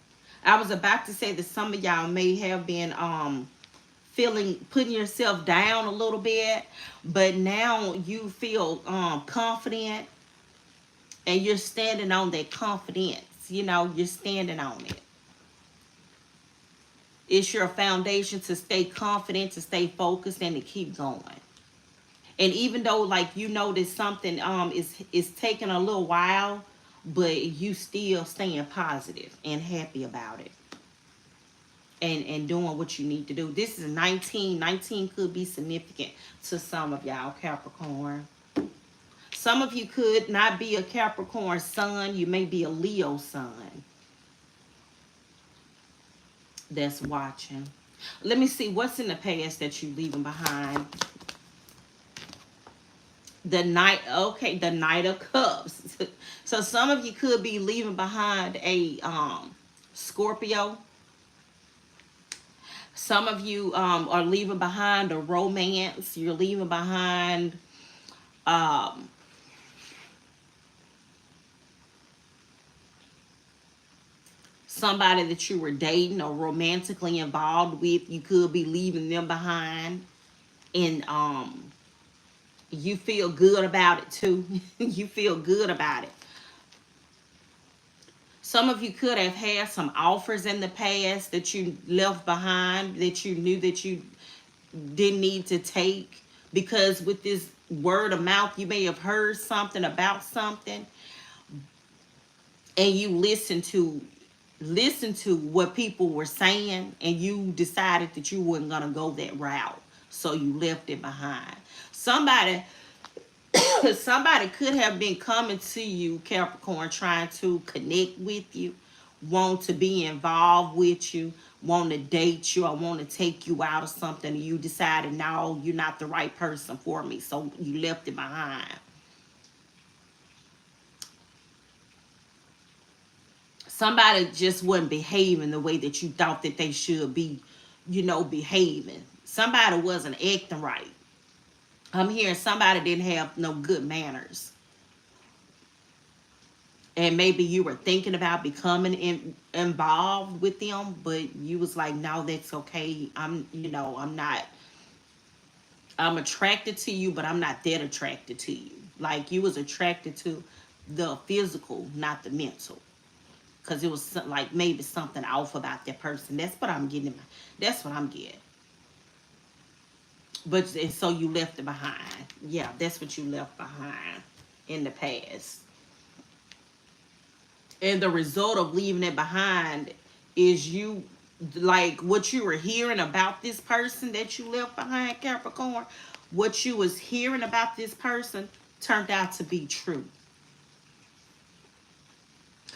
I was about to say that some of y'all may have been putting yourself down a little bit, but now you feel confident, and you're standing on that confidence. You know, you're standing on it. It's your foundation to stay confident, to stay focused, and to keep going. And even though like you know that something is taking a little while, but you still staying positive and happy about it. And doing what you need to do. This is 19. 19 could be significant to some of y'all Capricorn. Some of you could not be a Capricorn sun. You may be a Leo sun that's watching. Let me see what's in the past that you're leaving behind. The Knight, okay, the Knight of Cups. So some of you could be leaving behind a Scorpio. Some of you are leaving behind a romance. You're leaving behind somebody that you were dating or romantically involved with. You could be leaving them behind. And you feel good about it too. You feel good about it. Some of you could have had some offers in the past that you left behind, that you knew that you didn't need to take, because with this word of mouth, you may have heard something about something, and you listen to what people were saying, and you decided that you weren't going to go that route, so you left it behind. Somebody could have been coming to you, Capricorn, trying to connect with you, want to be involved with you, want to date you, or want to take you out of something, and you decided, no, you're not the right person for me, so you left it behind. Somebody just wasn't behaving the way that you thought that they should be, behaving. Somebody wasn't acting right. I'm hearing somebody didn't have no good manners. And maybe you were thinking about becoming involved with them, but you was like, no, that's okay. I'm not, I'm attracted to you, but I'm not that attracted to you. Like you was attracted to the physical, not the mental. Because it was like maybe something off about that person. That's what I'm getting. That's what I'm getting. But and so you left it behind. Yeah, that's what you left behind in the past. And the result of leaving it behind is you, like what you were hearing about this person that you left behind, Capricorn, what you was hearing about this person turned out to be true.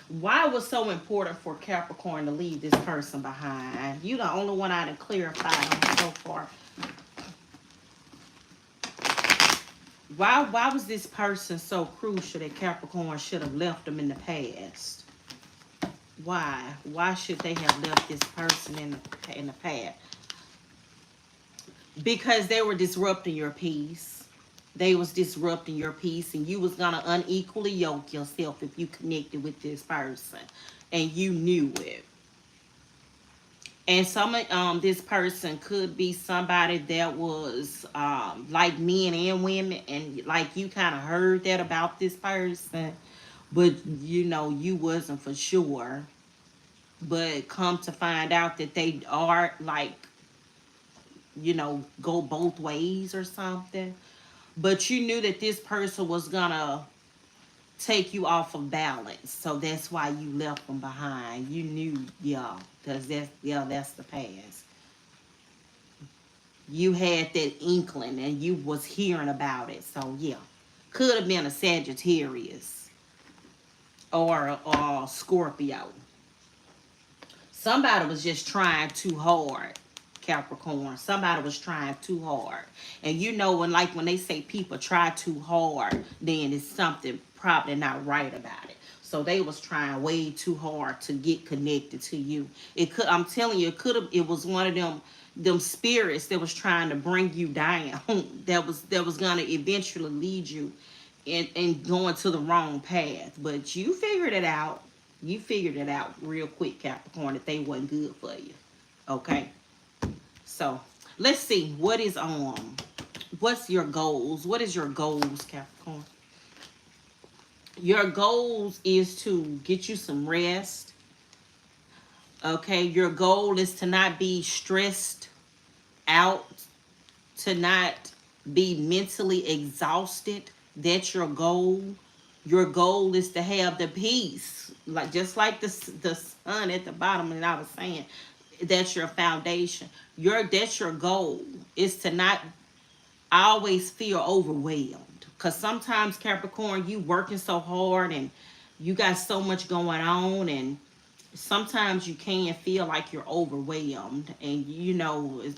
Why it was so important for Capricorn to leave this person behind? You the only one I done clarified on so far. Why was this person so crucial that Capricorn should have left them in the past? Why? Why should they have left this person in the past? Because they were disrupting your peace. They was disrupting your peace, and you was gonna unequally yoke yourself if you connected with this person, and you knew it. And this person could be somebody that was like men and women, and like you kind of heard that about this person, but you know you wasn't for sure. But come to find out that they are like, go both ways or something. But you knew that this person was gonna take you off of balance, so that's why you left them behind. You knew, yeah, because that's the past. You had that inkling and you was hearing about it. So yeah, could have been a Sagittarius or a Scorpio. Somebody was just trying too hard, Capricorn. Somebody was trying too hard. And when they say people try too hard, then it's something probably not right about it. So they was trying way too hard to get connected to you. I'm telling you, it was one of them spirits that was trying to bring you down. that was gonna eventually lead you and going to the wrong path. But you figured it out. You figured it out real quick, Capricorn, that they wasn't good for you. Okay. So let's see. What's your goals? What is your goals, Capricorn? Your goals is to get you some rest. Okay. Your goal is to not be stressed out, to not be mentally exhausted. That's your goal. Your goal is to have the peace, just like the sun at the bottom. And I was saying, that's your foundation. That's your goal, is to not always feel overwhelmed. Because sometimes, Capricorn, you working so hard and you got so much going on, and sometimes you can feel like you're overwhelmed. And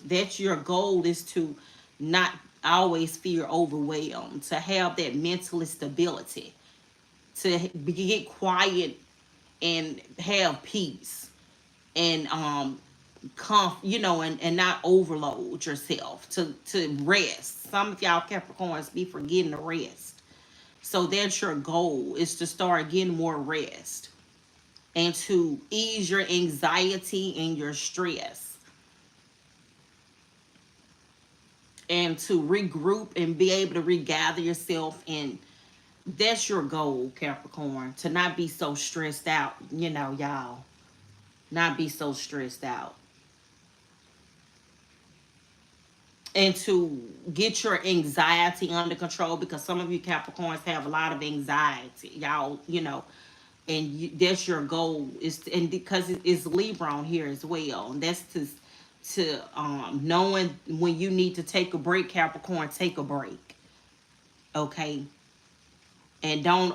that's your goal, is to not always feel overwhelmed, to have that mental stability, to get quiet and have peace, and and not overload yourself, to rest. Some of y'all Capricorns be forgetting to rest. So that's your goal, is to start getting more rest and to ease your anxiety and your stress, and to regroup and be able to regather yourself. And that's your goal, Capricorn, to not be so stressed out, y'all. Not be so stressed out. And to get your anxiety under control, because some of you Capricorns have a lot of anxiety, y'all, and that's your goal, and because it's Libra on here as well. And that's to knowing when you need to take a break, Capricorn. Take a break, okay? And don't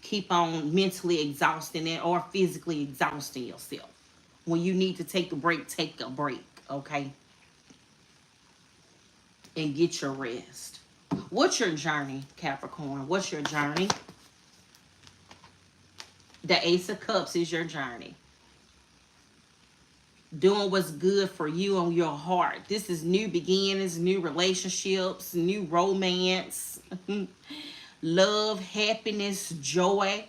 keep on mentally exhausting it or physically exhausting yourself. When you need to take a break, okay? And get your rest. What's your journey, Capricorn? What's your journey? The Ace of Cups is your journey. Doing what's good for you and your heart. This is new beginnings, new relationships, new romance, love, happiness, joy,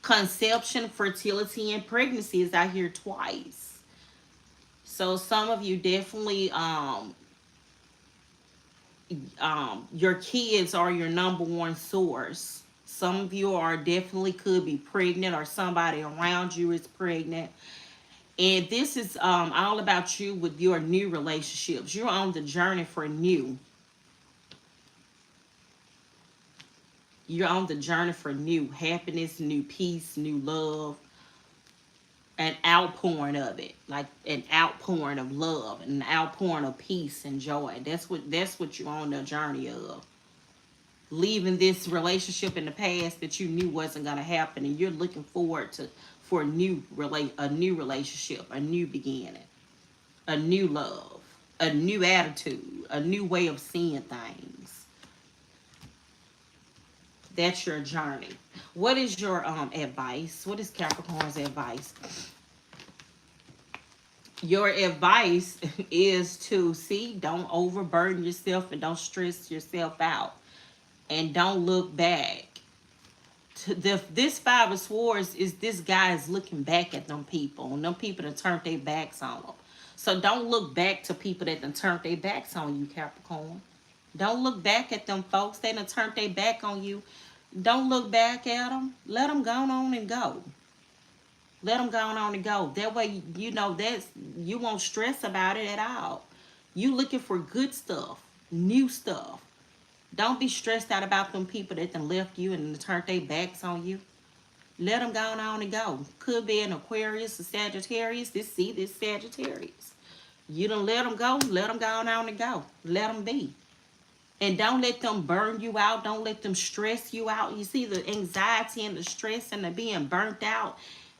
conception, fertility, and pregnancy is out here twice. So some of you definitely your kids are your number one source. Some of you are definitely could be pregnant, or somebody around you is pregnant. And this is all about you with your new relationships. You're on the journey for new. You're on the journey for new happiness, new peace, new love, an outpouring of it, like an outpouring of love, an outpouring of peace and joy. That's what you're on the journey of. Leaving this relationship in the past that you knew wasn't gonna happen, and you're looking forward for a new relationship, a new beginning, a new love, a new attitude, a new way of seeing things. That's your journey. What is your advice? What is Capricorn's advice Your advice is to see, don't overburden yourself and don't stress yourself out. And don't look back. This Five of Swords is this guy is looking back at them people. And them people that turned their backs on them. So don't look back to people that done turned their backs on you, Capricorn. Don't look back at them folks. They done turned their back on you. Don't look back at them. Let them go on and go. Let them go on and go. That way, you know, you won't stress about it at all. You looking for good stuff, new stuff. Don't be stressed out about them people that done left you and turned their backs on you. Let them go on and go. Could be an Aquarius, a Sagittarius. This Sagittarius. You done let them go. Let them go on and go. Let them be. And don't let them burn you out. Don't let them stress you out. You see the anxiety and the stress and the being burnt out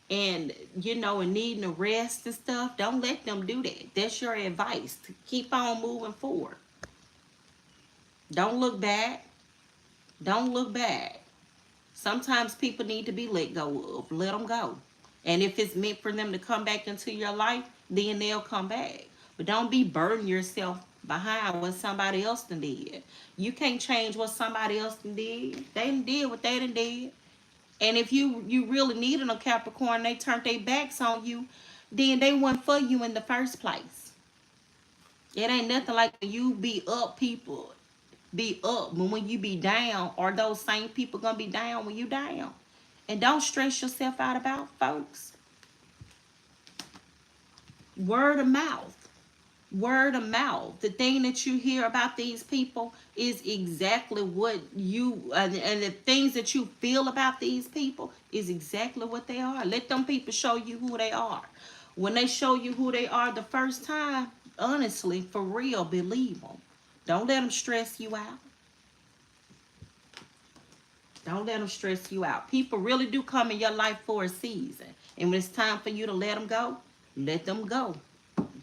and, you know, and needing a rest and stuff. Don't let them do that. That's your advice. To keep on moving forward. Don't look back. Don't look back. Sometimes people need to be let go of. Let them go. And if it's meant for them to come back into your life, then they'll come back. But don't be burdening yourself behind what somebody else done did. You can't change what somebody else done did. They done did what they done did. And if you really needed a Capricorn, they turned their backs on you, then they weren't for you in the first place. It ain't nothing like you be up, people be up, but when you be down, are those same people gonna be down when you down? And don't stress yourself out about folks. Word of mouth. Word of mouth. The thing that you hear about these people is exactly what you and the things that you feel about these people is exactly what they are. Let them people show you who they are. When they show you who they are the first time, honestly, for real, believe them. Don't let them stress you out. Don't let them stress you out. People really do come in your life for a season. And when it's time for you to let them go, let them go.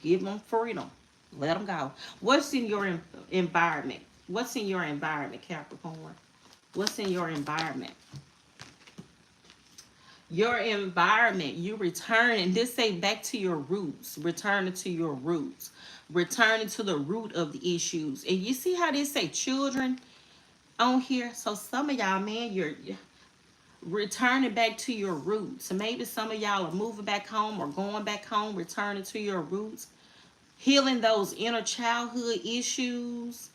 Give them freedom. Let them go. What's in your environment? What's in your environment, Capricorn? What's in your environment? Your environment, you returning. This say back to your roots. Returning to your roots. Returning to the root of the issues. And you see how they say children on here? So some of y'all, man, you're returning back to your roots. So maybe some of y'all are moving back home or going back home, returning to your roots. Healing those inner childhood issues.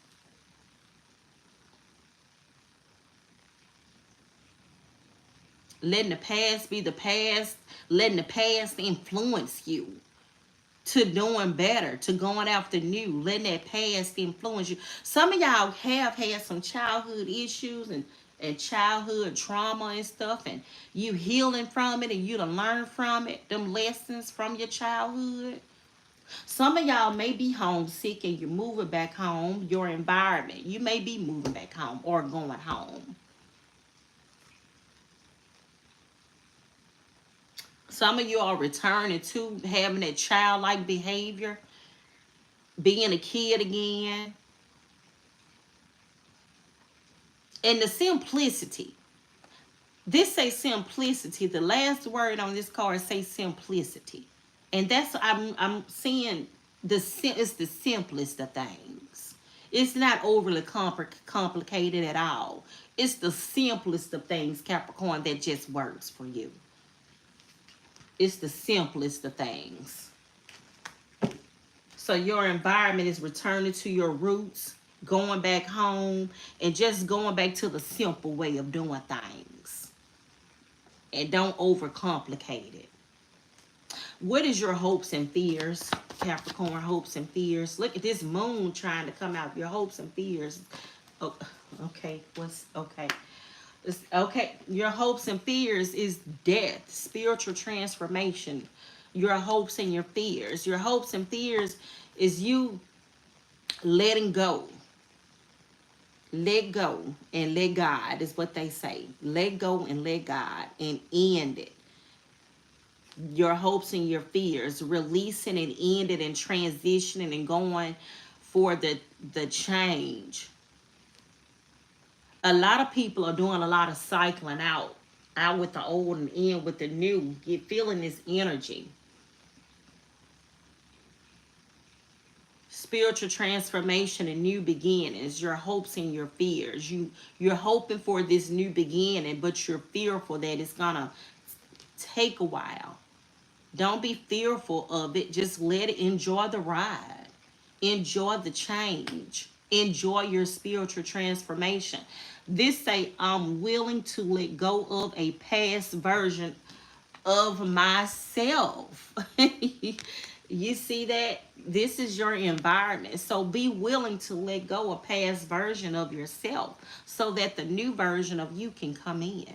Letting the past be the past. Letting the past influence you to doing better, to going after new. Letting that past influence you. Some of y'all have had some childhood issues and childhood trauma and stuff, and you healing from it and you done learn from it, them lessons from your childhood. Some of y'all may be homesick and you're moving back home, your environment. You may be moving back home or going home. Some of you are returning to having that childlike behavior, being a kid again. And the simplicity. This say simplicity. The last word on this card say simplicity. And that's, I'm seeing it's the simplest of things. It's not overly complicated at all. It's the simplest of things, Capricorn, that just works for you. It's the simplest of things. So your environment is returning to your roots, going back home, and just going back to the simple way of doing things. And don't overcomplicate it. What is your hopes and fears, Capricorn? Hopes and fears. Look at this moon trying to come out. Your hopes and fears. Oh, okay. Okay. Your hopes and fears is death, spiritual transformation. Your hopes and your fears. Your hopes and fears is you letting go. Let go and let God is what they say. Let go and let God and end it. Your hopes and your fears, releasing and ending and transitioning and going for the change. A lot of people are doing a lot of cycling out with the old and in with the new. You're feeling this energy. spiritual transformation and new beginnings, your hopes and your fears. You're hoping for this new beginning, but you're fearful that it's gonna take a while. Don't be fearful of it. Just let it, enjoy the ride. Enjoy the change. Enjoy your spiritual transformation. This say, I'm willing to let go of a past version of myself. You see that? This is your environment. So be willing to let go of past version of yourself so that the new version of you can come in.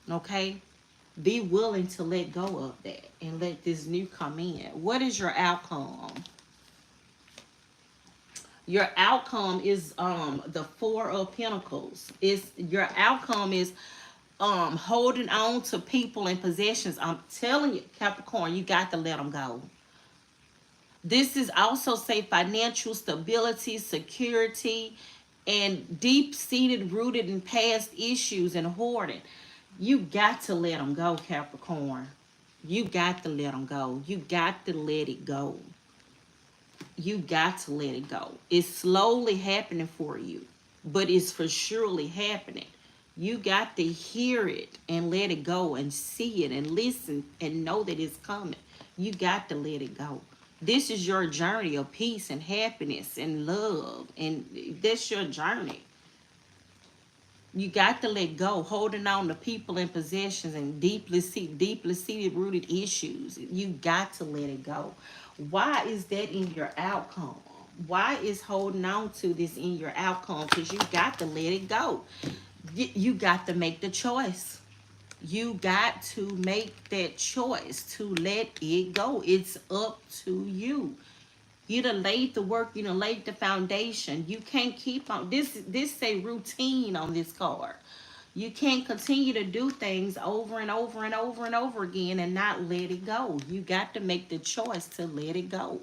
Okay? Be willing to let go of that and let this new come in. What is your outcome? Your outcome is the Four of Pentacles. Is your outcome is holding on to people and possessions. I'm telling you, Capricorn, you got to let them go. This is also say financial stability, security, and deep-seated, rooted in past issues and hoarding. You got to let them go, Capricorn. You got to let them go. You got to let it go. You got to let it go. It's slowly happening for you, but it's for surely happening. You got to hear it and let it go and see it and listen and know that it's coming. You got to let it go. This is your journey of peace and happiness and love, and that's your journey. You got to let go, holding on to people and possessions and deeply seated rooted issues. You got to let it go. Why is that in your outcome? Why is holding on to this in your outcome? Because you got to let it go. You got to make the choice. You got to make that choice to let it go. It's up to you. You done laid the work. You done laid the foundation. You can't keep on. This say routine on this card. You can't continue to do things over and over and over and over again and not let it go. You got to make the choice to let it go.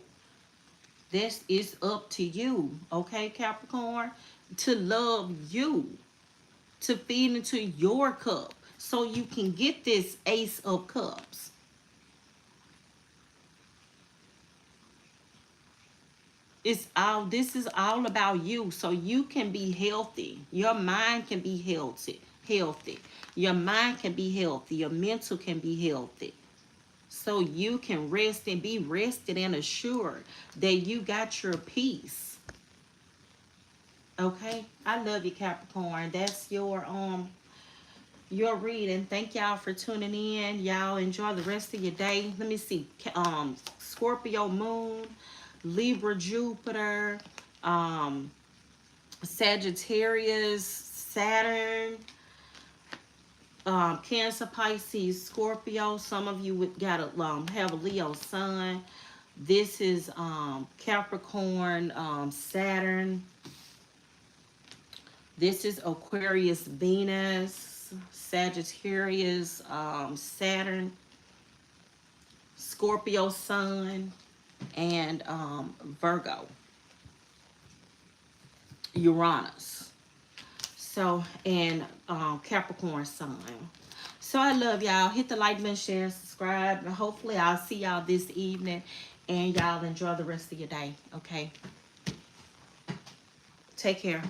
This is up to you, okay, Capricorn? To love you, to feed into your cup so you can get this Ace of Cups. This is all about you so you can be healthy. Your mind can be healthy. Your mind can be healthy. Your mental can be healthy. So you can rest and be rested and assured that you got your peace. Okay? I love you, Capricorn. That's your reading. Thank y'all for tuning in. Y'all enjoy the rest of your day. Let me see. Scorpio moon, Libra Jupiter, Sagittarius Saturn, Cancer Pisces Scorpio. Some of you would gotta have a Leo sun. This is Capricorn Saturn. This is Aquarius Venus, Sagittarius Saturn, Scorpio Sun, and Virgo Uranus. So, and Capricorn Sun. So I love y'all. Hit the like button, share, subscribe, and hopefully I'll see y'all this evening. And y'all enjoy the rest of your day. Okay. Take care.